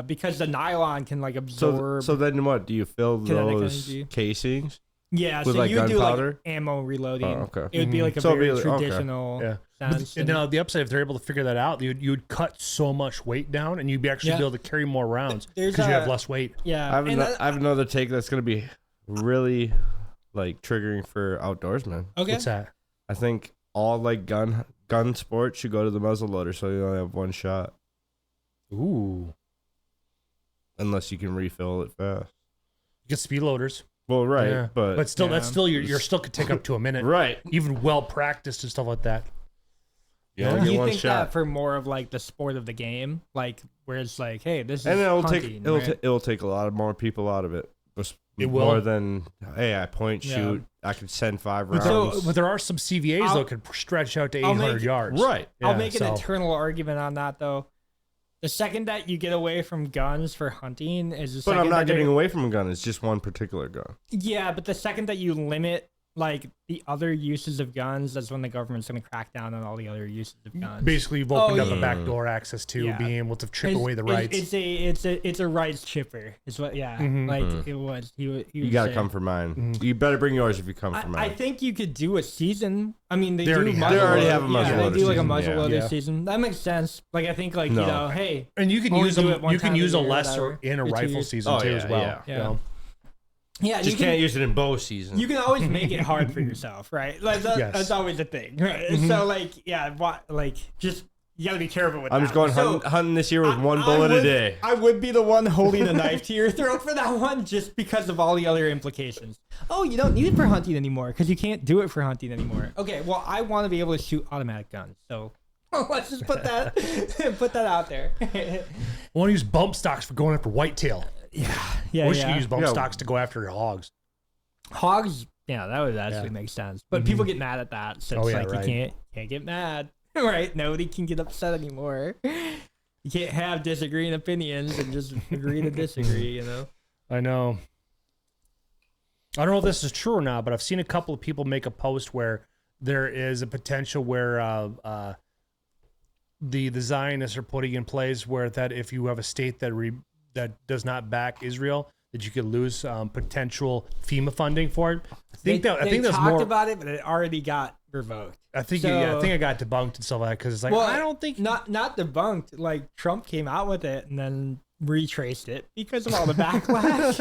Because the nylon can like absorb. So then what? Do you fill those casings? Yeah, with so like you do gunpowder? like ammo reloading. Oh, okay. It would be like a very traditional sense. And now the upside, if they're able to figure that out, you would cut so much weight down, and you'd be actually be able to carry more rounds because you have less weight. Yeah, I have another take that's gonna be really like triggering for outdoorsmen. Okay, what's that? I think all like gun sports should go to the muzzle loader, so you only have one shot. Ooh. Unless you can refill it fast. You get speed loaders. Well, right, but still, that's still you're still could take up to a minute, right? Even well practiced and stuff like that. Yeah, you think shot. That for more of like the sport of the game, like where it's like, hey, this is and hunting, it'll take a lot more people out of it. It will more than I point shoot. I could send 5 rounds. So, but there are some CVAs that could stretch out to 800 yards. Right. I'll make an internal argument on that though. The second that you get away from guns for hunting is the second. But I'm not getting away from a gun. It's just one particular gun. Yeah, but the second that you limit like the other uses of guns, that's when the government's going to crack down on all the other uses of guns. Basically, you've opened up a backdoor access to being able to chip away the rights. It's a rights chipper. Is what it was. You got to come for mine. You better bring yours if you come for mine. I think you could do a season. I mean, they already have a muzzleloader. They do like a muzzleloader season. That makes sense. Like I think hey, and you can use them. You can use a lesser in a rifle season too as well. Yeah. Yeah, just can't use it in bow season. You can always make it hard for yourself, right? Like that's always a thing, right? So just you gotta be careful with that. I'm just going hunting this year with one bullet a day. I would be the one holding a knife to your throat for that one, just because of all the other implications. Oh, you don't need it for hunting anymore because you can't do it for hunting anymore. Okay, well, I want to be able to shoot automatic guns, so let's just put that out there. I want to use bump stocks for going after whitetail. Yeah. Wish you could use bump stocks to go after hogs. Hogs, that would actually make sense. But people get mad at that, so it's you can't get mad, right? Nobody can get upset anymore. You can't have disagreeing opinions and just agree to disagree, I know. I don't know if this is true or not, but I've seen a couple of people make a post where there is a potential where the Zionists are putting in place where that if you have a state that does not back Israel, that you could lose potential FEMA funding for it. I think that's talked more about it, but it already got revoked. I think it got debunked and stuff like that because it's like I don't think not debunked. Like Trump came out with it and then retraced it because of all the backlash,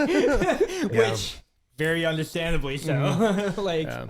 which very understandably so.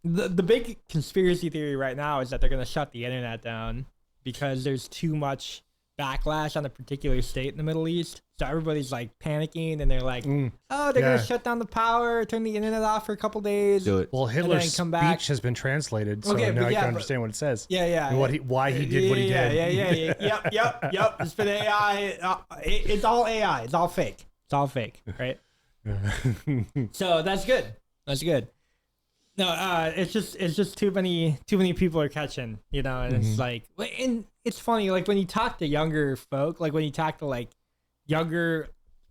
The big conspiracy theory right now is that they're going to shut the internet down because there's too much backlash on a particular state in the Middle East. So everybody's like panicking and they're like, they're going to shut down the power, turn the internet off for a couple days. Do it. Well, Hitler's speech has been translated, so now I can understand what it says. Yeah. And why he did what he did. Yep. It's been AI. It's all AI. It's all fake. It's all fake, right? So that's good. That's good. No, it's just too many people are catching, and it's like, and it's funny, like when you talk to younger folk, like when you talk to like younger,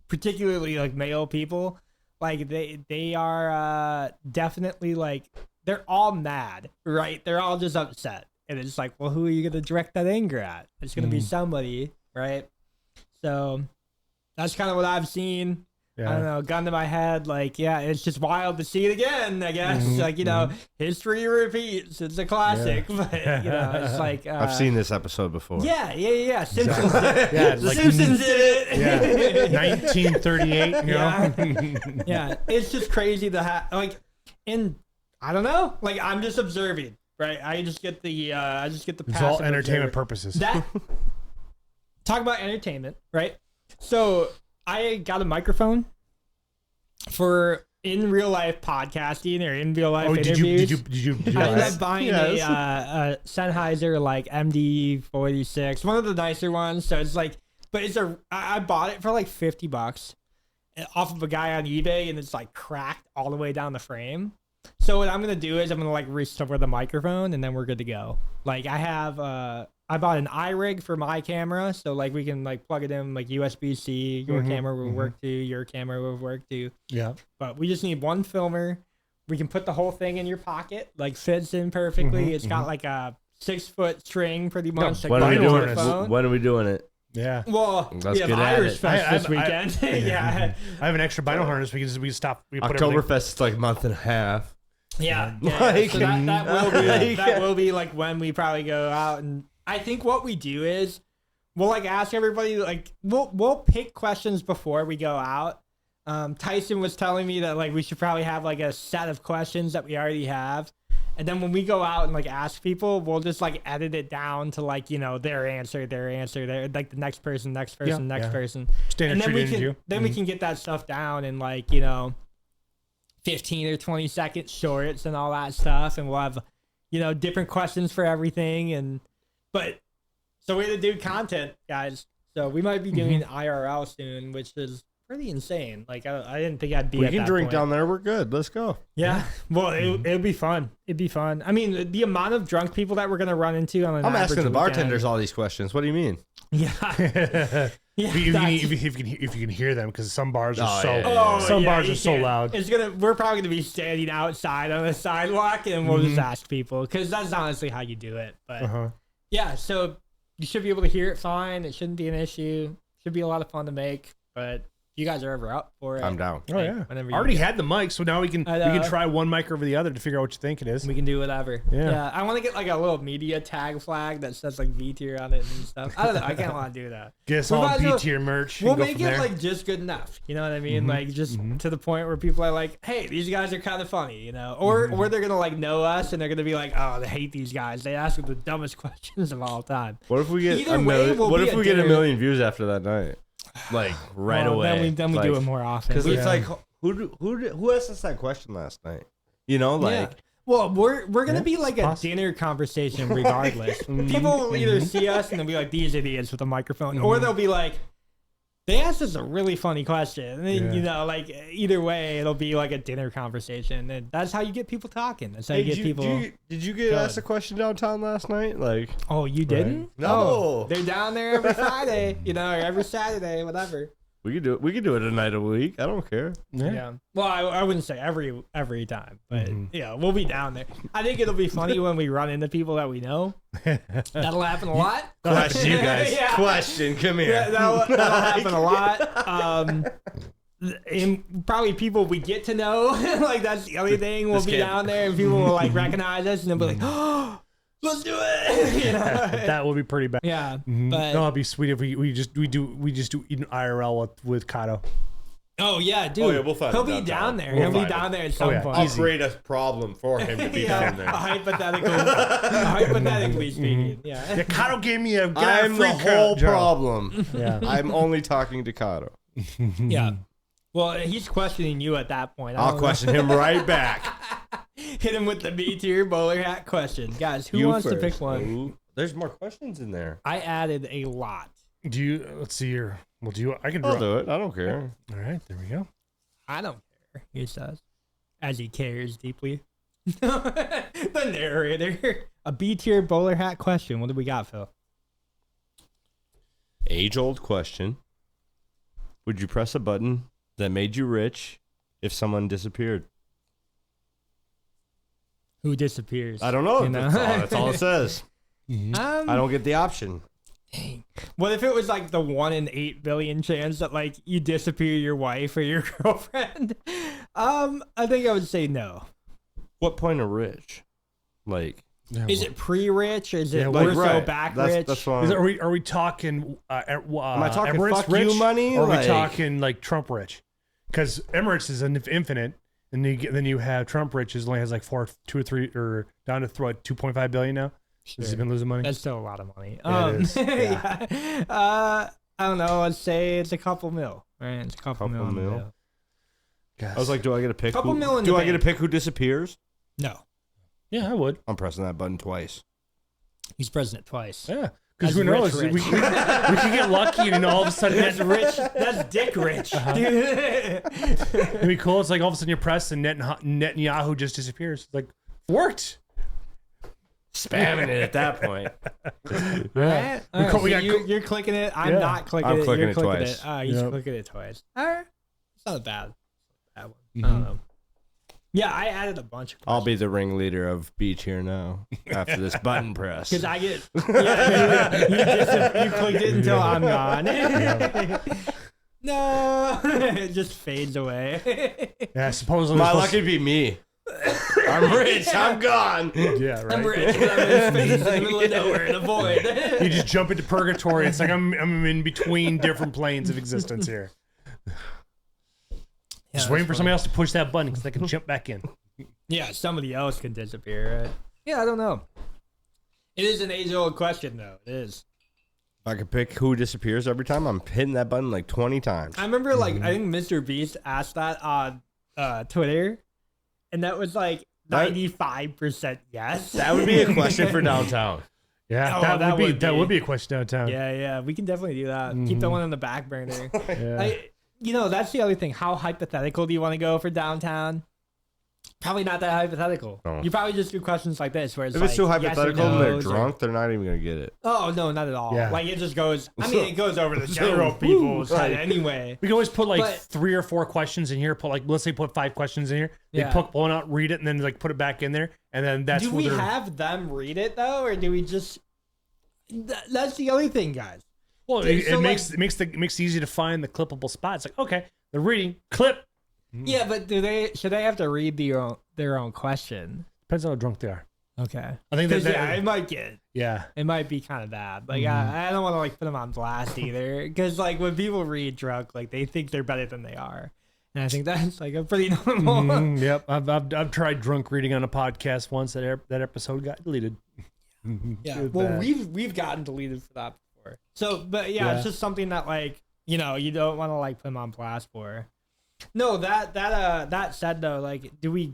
particularly like male people, like they are definitely like, they're all mad, right? They're all just upset. And it's like, well, who are you going to direct that anger at? It's going to be somebody, right? So that's kind of what I've seen. I don't know, gun to my head, it's just wild to see it again, I guess. History repeats. It's a classic, but, it's like... I've seen this episode before. Yeah. Simpsons did it. The Simpsons did it. 1938, Yeah, it's just crazy to have, I don't know, I'm just observing, right? I just get the it's all entertainment purposes. Talk about entertainment, right? So... I got a microphone for in real life podcasting or in real life interviews. Did you I ended up buying a Sennheiser MD46, one of the nicer ones. So it's I bought it for $50 off of a guy on eBay, and it's cracked all the way down the frame. So what I'm gonna do is I'm gonna restore the microphone, and then we're good to go. I bought an iRig for my camera, so we can plug it in USB-C. Your camera will work too. Your camera will work too. Yeah. But we just need one filmer. We can put the whole thing in your pocket, fits in perfectly. It's got a 6-foot string, pretty much. When are we doing it? Yeah. Well, we have Irish Fest this weekend. I have an extra vinyl harness. We stop. Oktoberfest is a month and a half. Yeah. So that will be when we probably go out, and I think what we do is we'll ask everybody, we'll pick questions before we go out. Tyson was telling me that we should probably have a set of questions that we already have. And then when we go out and ask people, we'll just edit it down to their answer, the next person. Standard and then we can get that stuff down in 15 or 20 second shorts and all that stuff, and we'll have different questions for everything. So we're gonna do content, guys. So we might be doing IRL soon, which is pretty insane. I didn't think I'd be. We can drink down there. We're good. Let's go. Yeah. Well, it'll be fun. It'd be fun. I mean, the amount of drunk people that we're gonna run into on an I'm asking the weekend. bartenders all these questions. What do you mean? Yeah. If you can hear them, because some bars are so loud. We're probably gonna be standing outside on the sidewalk, and we'll just ask people, because that's honestly how you do it. But yeah, so you should be able to hear it fine. It shouldn't be an issue. Should be a lot of fun to make. But you guys are ever up for it? I'm down. Oh yeah. I already had the mic, so now we can try one mic over the other to figure out what you think it is. We can do whatever. Yeah. I want to get like a little media tag flag that says like Btier on it and stuff. I don't know. I kind of want to do that. Get us all Btier merch. We'll make it like just good enough. You know what I mean? Like just to the point where people are like, hey, these guys are kind of funny, you know? Or they're gonna like know us and they're gonna be like, oh, they hate these guys. They ask the dumbest questions of all time. What if we get a million views after that night? Like away. Then we do it more often. Because it's like, who asked us that question last night? You know, like. Yeah. Well, we're gonna be like a dinner conversation regardless. People will either see us and they'll be like, these idiots with a microphone, or they'll be like, they asked us a really funny question. And then, you know, like either way, it'll be like a dinner conversation, and that's how you get people talking. That's how you get people. Did you get asked a question downtown last night? Like, oh, you didn't? No, oh, they're down there every Friday, you know, or every Saturday, whatever. We could do it. We could do it a night a week. I don't care. Yeah. Well, I wouldn't say every time, but yeah, we'll be down there. I think it'll be funny when we run into people that we know. That'll happen a lot. Question, you guys. Yeah. Question. Come here. Yeah, that'll happen a lot. And probably people we get to know. Like that's the only thing. We'll be down there, and people will like recognize us, and they'll be like, "Oh, let's do it." You know? That would be pretty bad. Yeah, but no, it'd be sweet if we just do IRL with Kato. Oh yeah, dude. Oh, yeah, we'll find He'll be down there. He'll be down there at some point. I'll create a problem for him to be down there. Hypothetically speaking, yeah. Kato gave me a. I'm the whole problem. Yeah, I'm only talking to Kato. Yeah. Well, he's questioning you at that point. I'll question him right back. Hit him with the Btier Bowler hat question. Guys, who wants to pick one? Ooh, there's more questions in there. I added a lot. Do you? Let's see here. Well, do you? I can. I'll do it. I don't care. All right, there we go. I don't care. He says, as he cares deeply. The narrator. A Btier Bowler hat question. What do we got, Phil? Age-old question. Would you press a button that made you rich if someone disappeared? Who disappears? I don't know. You know? That's all it says. I don't get the option. Dang. What if it was like the 1 in 8 billion chance that like you disappear your wife or your girlfriend? I think I would say no. What point of rich? Like, is it pre-rich? Is it more so back rich? That's are we talking? Am I talking Emirates fuck rich, you money? Or are we talking like Trump rich? Because Emirates is infinite, and then you have Trump rich only has like 2 or 3 or down to 2.5 billion now. Sure. Has he been losing money? That's still a lot of money. It is. Yeah. I don't know. I'd say it's a couple mil. Right? It's a couple mil. I was like, do I get to pick? Do I get to pick who disappears? No. Yeah, I would. I'm pressing that button twice. He's pressing it twice. Yeah. Because who knows? We can get lucky and all of a sudden that's rich. That's dick rich. It'd be cool. It's like all of a sudden you press and Netanyahu just disappears. It's like, worked. Spamming it at that point. Yeah. Right. You're clicking it. I'm not clicking it. I'm clicking You're it clicking twice. it. He's clicking it twice. All right. It's not a bad one. I don't know. Yeah, I added a bunch of questions. I'll be the ringleader of Btier now after this button press. Because I get... Yeah, you clicked it until I'm gone. No. It just fades away. Yeah, supposedly... My luck would be me. I'm rich. I'm gone. Yeah, right. I'm rich, but I'm in space in the middle of nowhere in a void. You just jump into purgatory. It's like I'm in between different planes of existence here. Just waiting for somebody else to push that button because they can jump back in. Yeah, somebody else can disappear, right? Yeah, I don't know. It is an age-old question, though. It is. If I could pick who disappears every time, I'm hitting that button like 20 times. I remember, like, I think Mr. Beast asked that on Twitter, and that was like 95% yes. That would be a question for downtown. Yeah, that would be a question downtown. Yeah, we can definitely do that. Keep that one on the back burner. Yeah. You know, that's the other thing. How hypothetical do you want to go for downtown? Probably not that hypothetical. No. You probably just do questions like this, where it's If like, it's too yes or hypothetical and they're no's, or- drunk, they're not even gonna get it. Oh no, not at all. Yeah. Like it just goes. I mean, it goes over the general people's head anyway. We can always put like But- 3 or 4 questions in here. Put like, let's say, put 5 questions in here. They Yeah. put one out, read it, and then like put it back in there, and then that's. Do what we they're- have them read it though, or do we just? That's the other thing, guys. Well, So, it like- makes it easy to find the clippable spots. Like, okay, they're reading clip. Yeah, but should they have to read their own question? Depends on how drunk they are. Okay. I think 'Cause, that yeah, it might be kind of bad. Like I don't want to like put them on blast either, because like when people read drunk, like they think they're better than they are, and I think that's like a pretty normal. Yep, I've tried drunk reading on a podcast once. That episode got deleted. Yeah. Good Well, bad. we've gotten deleted for that before. So, but yeah, it's just something that like you don't want to like put them on blast for. No, that said though, like, do we?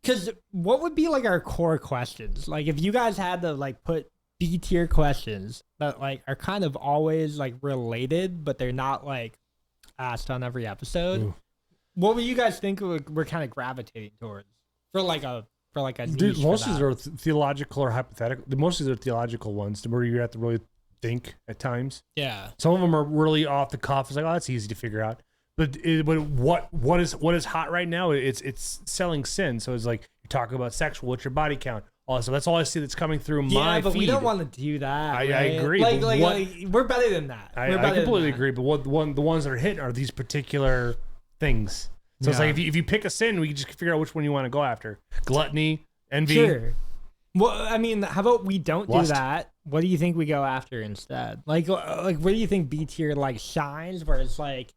Because what would be like our core questions? Like, if you guys had to like put B tier questions that like are kind of always like related, but they're not like asked on every episode. Ooh. What would you guys think we're kind of gravitating towards for like a Dude, niche most for of that? these are theological or hypothetical. Most of these are theological ones where you have to really think at times. Yeah. Some of them are really off the cuff. It's like, oh, that's easy to figure out. But what is hot right now? It's selling sin. So it's like you talk about sexual. What's your body count? Also, that's all I see that's coming through my Yeah, but feed. we don't want to do that. I right? agree, Like, but like, what- like, we're better than that. I We're better than completely that. agree. But the ones that are hitting are these particular things. So it's Yeah. like if you pick a sin, we can just figure out which one you want to go after. Gluttony, envy. Sure. Well, I mean, how about we don't Lust. do that? What do you think we go after instead? Like where do you think B tier like shines? Where it's like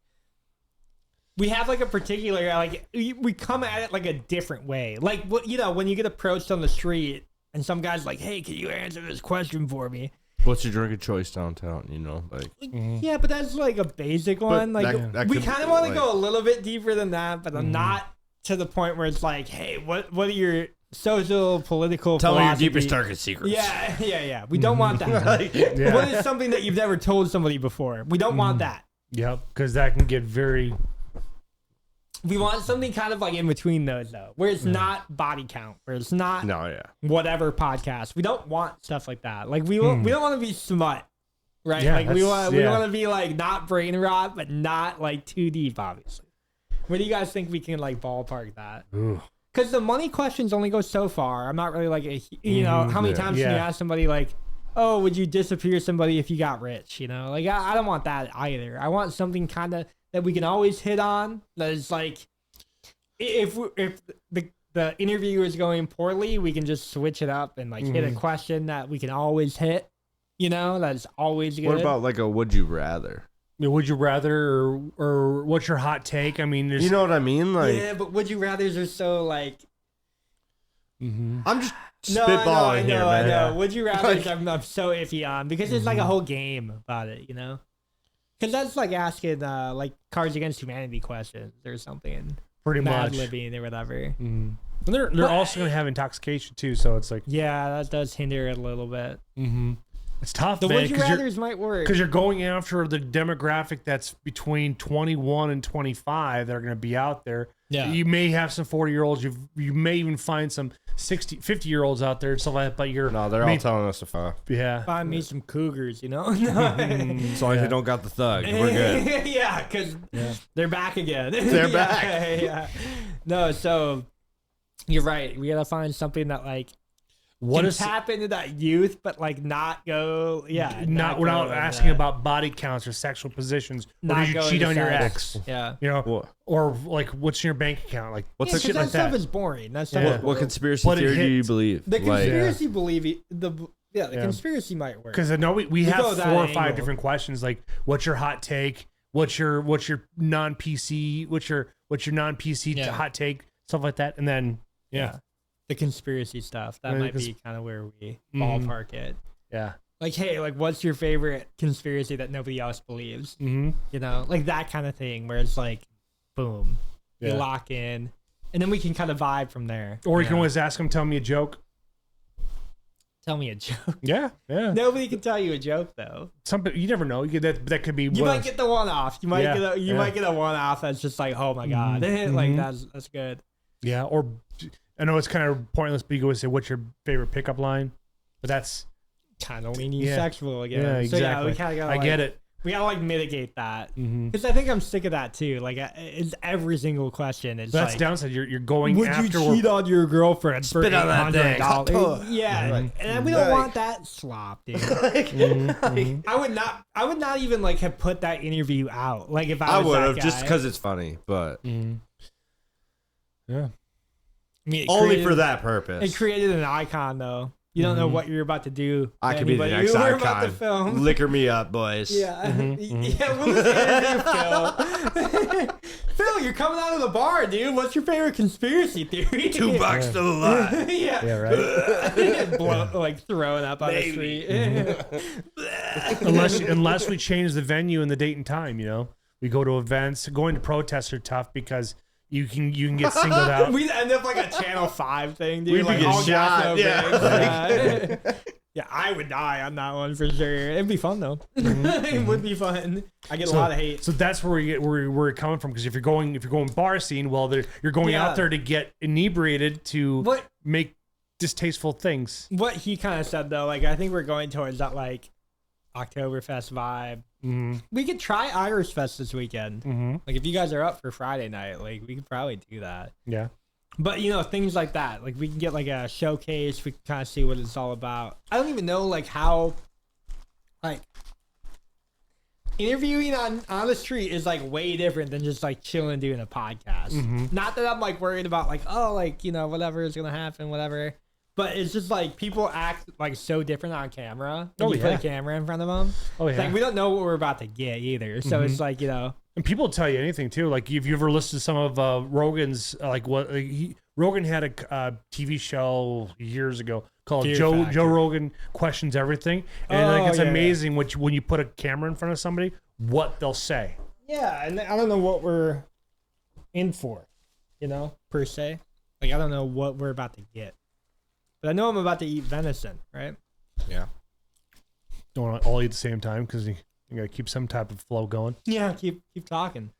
we have like a particular like we come at it like a different way. Like what when you get approached on the street and some guy's like, "Hey, can you answer this question for me?" What's your drink of choice downtown? Like Yeah, but that's like a basic one. Like that we could kind be, of want to like- go a little bit deeper than that, but I'm not to the point where it's like, "Hey, what are your social, political Tell me your philosophy?" deepest, darkest secrets. Yeah. We don't want that. Yeah. What is something that you've never told somebody before? We don't want that. Yep, because that can get very. We want something kind of like in between those, though, where it's not body count, where it's not no, yeah. whatever podcast. We don't want stuff like that. Like we don't want to be smut, right? Yeah, Like we want yeah. to be like not brain rot, but not like too deep, obviously. Where do you guys think we can like ballpark that? Because the money questions only go so far. I'm not really like how many times can you ask somebody like, "Oh, would you disappear somebody if you got rich?" Like I don't want that either. I want something kind of that we can always hit on. That is like, if the interview is going poorly, we can just switch it up and like hit a question that we can always hit. That's always good. What about like a would you rather? Would you rather or what's your hot take? I mean, there's. You know what I mean? Like yeah, but would you rather's are so like. I'm just No, spitballing here, I man. know. Would you rather? Like- I'm so iffy on because it's like a whole game about it, Because that's like asking like Cards Against Humanity questions or something, pretty Mad much. Living or whatever. And they're also going to have intoxication too, so it's like Yeah, that does hinder it a little bit. it's tough, The man. would you rather's might work. Because you're going after the demographic that's between 21 and 25 that are going to be out there. Yeah. You may have some 40-year-olds. You may even find some 50-year-olds out there and stuff like that. But you're No, they're all telling us to fuck. yeah. Find me some cougars, As long as they don't got the thug, we're good. Yeah, because they're back again. They're Yeah, back. Yeah. No, so you're right. We gotta find something that like What can is tap into that youth, but like not go. Yeah, not go without into asking that. about body counts or sexual positions? Or Not did you go cheat into on your sex. ex? Yeah. What? Or like, what's your bank account? Like, What's Yeah, the 'cause shit that like stuff that? is boring. That stuff Yeah. is What boring. conspiracy But it theory do you hits. believe? The Like, conspiracy the conspiracy might work. because I know we We have go that 4 or 5 angle. different questions. Like, what's your hot take? What's your non PC? What's your non PC Yeah. hot take? Stuff like that, and then The conspiracy stuff that Yeah, might because- be kind of where we ballpark it. yeah. Like, hey, like, what's your favorite conspiracy that nobody else believes? Like that kind of thing, where it's like, boom, we Yeah. lock in, and then we can kind of vibe from there. Or you can always ask them, tell me a joke. Tell me a joke. Yeah, yeah. Nobody can tell you a joke though. You never know. That could be. You might get the one off. You might Yeah, get a yeah. might get a one off that's just like, oh my god, like that's good. Yeah, or I know it's kind of pointless, but you go say, "What's your favorite pickup line?" But that's kind of leaning sexual again. Yeah, exactly. So yeah, we kind of I get it. We gotta like mitigate that because I think I'm sick of that too. Like it's every single question. It's that's like, downside. You're going would after. you cheat on your girlfriend for Spit on that thing. $800? Yeah, and we don't want that slop, dude. I would not even like have put that interview out. Like if I was would that have guy. just because it's funny, but Yeah. I mean, only for that purpose. It created an icon though. You don't know what you're about to do. I could be the next We're about to icon. film. Liquor me up, boys. Yeah, yeah. What was the interview, Phil? Phil, you're coming out of the bar, dude. What's your favorite conspiracy theory? $2 to the lie. Yeah, right. Like throwing up on the street. unless we change the venue and the date and time, we go to events. Going to protests are tough because you can get singled out. We'd end up like a Channel 5 thing, dude. We'd like be all gas, shot. no Yeah. brakes. Yeah, I would die on that one for sure. It'd be fun though. It would be fun. I get a lot of hate. So that's where we're coming from, because if you're going bar scene, well, you're going out there to get inebriated to make distasteful things. What he kind of said though, like I think we're going towards that like Oktoberfest vibe. We could try Irish Fest this weekend. Like if you guys are up for Friday night, like we could probably do that. Yeah. But things like that, like we can get like a showcase. We can kind of see what it's all about. I don't even know like how, like interviewing on the street is like way different than just like chilling doing a podcast. Not that I'm like worried about like, oh, like whatever is gonna happen, whatever. But it's just like people act like so different on camera. When you put a camera in front of them. Oh yeah. Like we don't know what we're about to get either. So it's like And people tell you anything too. Like if you ever listened to some of Rogan's, Rogan had a TV show years ago called Joe Rogan Questions Everything, and it's amazing when you put a camera in front of somebody, what they'll say. Yeah, and I don't know what we're in for, per se. Like I don't know what we're about to get, but I know I'm about to eat venison, right? Yeah. Don't want to all eat at the same time because you gotta keep some type of flow going. Yeah, keep talking.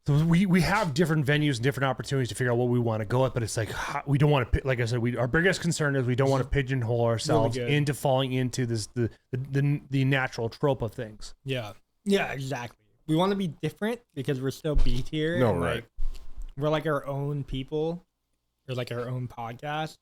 So we have different venues and different opportunities to figure out what we want to go at, but it's like we don't want to. Like I said, our biggest concern is we don't want to pigeonhole ourselves into falling into this the natural trope of things. Yeah, exactly. We want to be different because we're still Btier. No, and right. Like, we're like our own people. We're like our own podcast.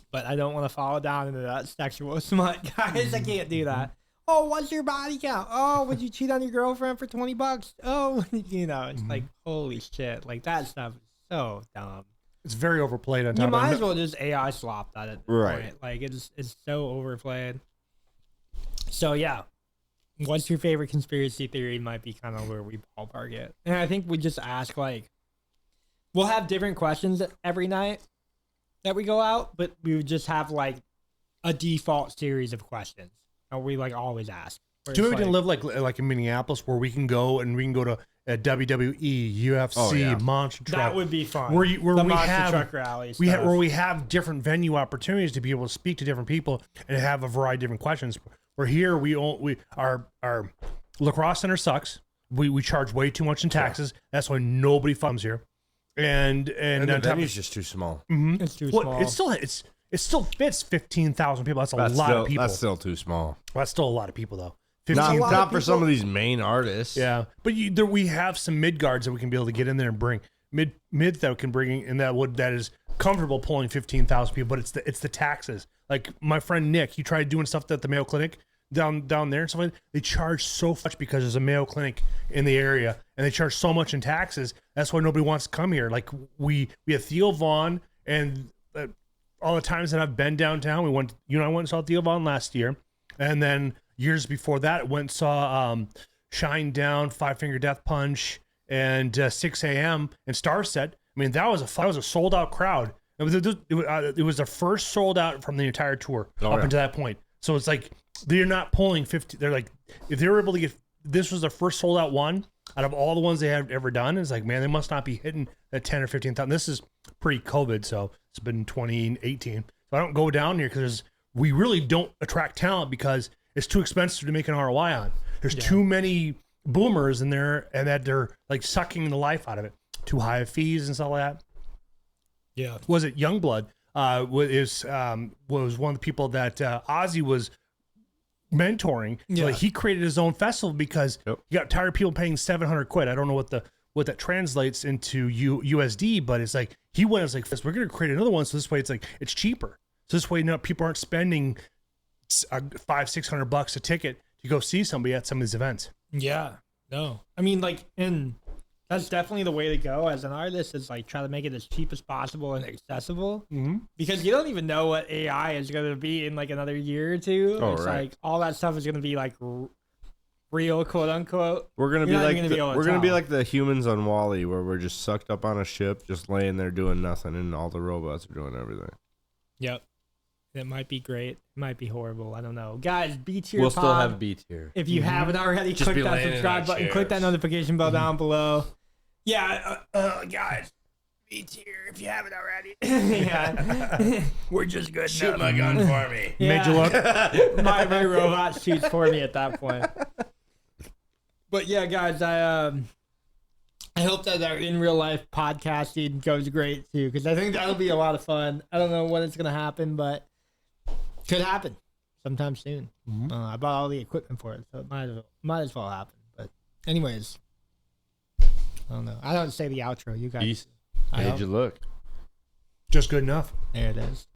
But I don't want to fall down into that sexual smut, guys. I can't do that. Oh, what's your body count? Oh, would you cheat on your girlfriend for $20? Oh, it's like, holy shit. Like, that stuff is so dumb. It's very overplayed on top You might as well just AI slop that at the right. point. Like, it's so overplayed. So, yeah. What's your favorite conspiracy theory might be kind of where we ballpark it. And I think we just ask, like, we'll have different questions every night that we go out, but we would just have, like, a default series of questions. We like always ask. Do we can live like in Minneapolis where we can go to a WWE, UFC, monster truck? That would be fun. Where the we monster have truck rally. Where we have different venue opportunities to be able to speak to different people and have a variety of different questions. Where here our lacrosse center sucks. We charge way too much in taxes. That's why nobody comes here. And the venue's just too small. It's too small. It still fits 15,000 people. That's a lot of people. That's still too small. That's still a lot of people, though. Not for some of these main artists. Yeah, but we have some mid guards that we can be able to get in there and bring mid that we can bring in, and that is comfortable pulling 15,000 people. But it's the taxes. Like my friend Nick, he tried doing stuff at the Mayo Clinic down there and stuff like that. They charge so much because there's a Mayo Clinic in the area, and they charge so much in taxes. That's why nobody wants to come here. Like we have Theo Vaughn and. All the times that I've been downtown, I went and saw Theo Vaughn last year, and then years before that, went and saw Shine Down, Five Finger Death Punch, and 6 a.m. and Star Set. I mean, that was a sold out crowd. It was the first sold out from the entire tour up until that point. So it's like they're not pulling 50. They're like, if they were able to get, this was the first sold out one out of all the ones they have ever done. It's like, man, they must not be hitting that 10 or 15,000. This is pre-COVID, so it's been 2018. So I don't go down here because we really don't attract talent because it's too expensive to make an ROI on. There's too many boomers in there, and that they're like sucking the life out of it. too high of fees and stuff like that. Yeah. Was it Youngblood? Was one of the people that Ozzy was mentoring. Yeah. So he created his own festival because he got tired of people paying $700. I don't know what that translates into USD, but it's like he went as like, we're going to create another one, so this way it's cheaper. So this way, people aren't spending $500-600 a ticket to go see somebody at some of these events. Yeah. No. I mean, like, that's definitely the way to go as an artist, is like try to make it as cheap as possible and accessible, because you don't even know what AI is going to be in like another year or two. Oh, it's right. like all that stuff is going to be like real, quote unquote. We're gonna be You're not like even gonna be able to we're gonna be tell. like the humans on Wall-E, where we're just sucked up on a ship, just laying there doing nothing, and all the robots are doing everything. Yep. It might be great. It might be horrible. I don't know. Guys, Btier We'll Pod, still have B tier. If you haven't already, Just click be that laying in subscribe our button, click that chairs. notification bell down below. Yeah, guys, Btier, if you haven't already. Yeah. We're just good Shoot enough. my gun for me. Yeah. Made you look. my robot shoots for me at that point. But yeah, guys, I hope that our in real life podcasting goes great too, because I think that'll be a lot of fun. I don't know when it's gonna happen, but could happen sometime soon. I bought all the equipment for it, so it might as well happen. But anyways, I don't know. I don't say the outro. You guys. Peace. I Made hope- you look. Just good enough. There it is.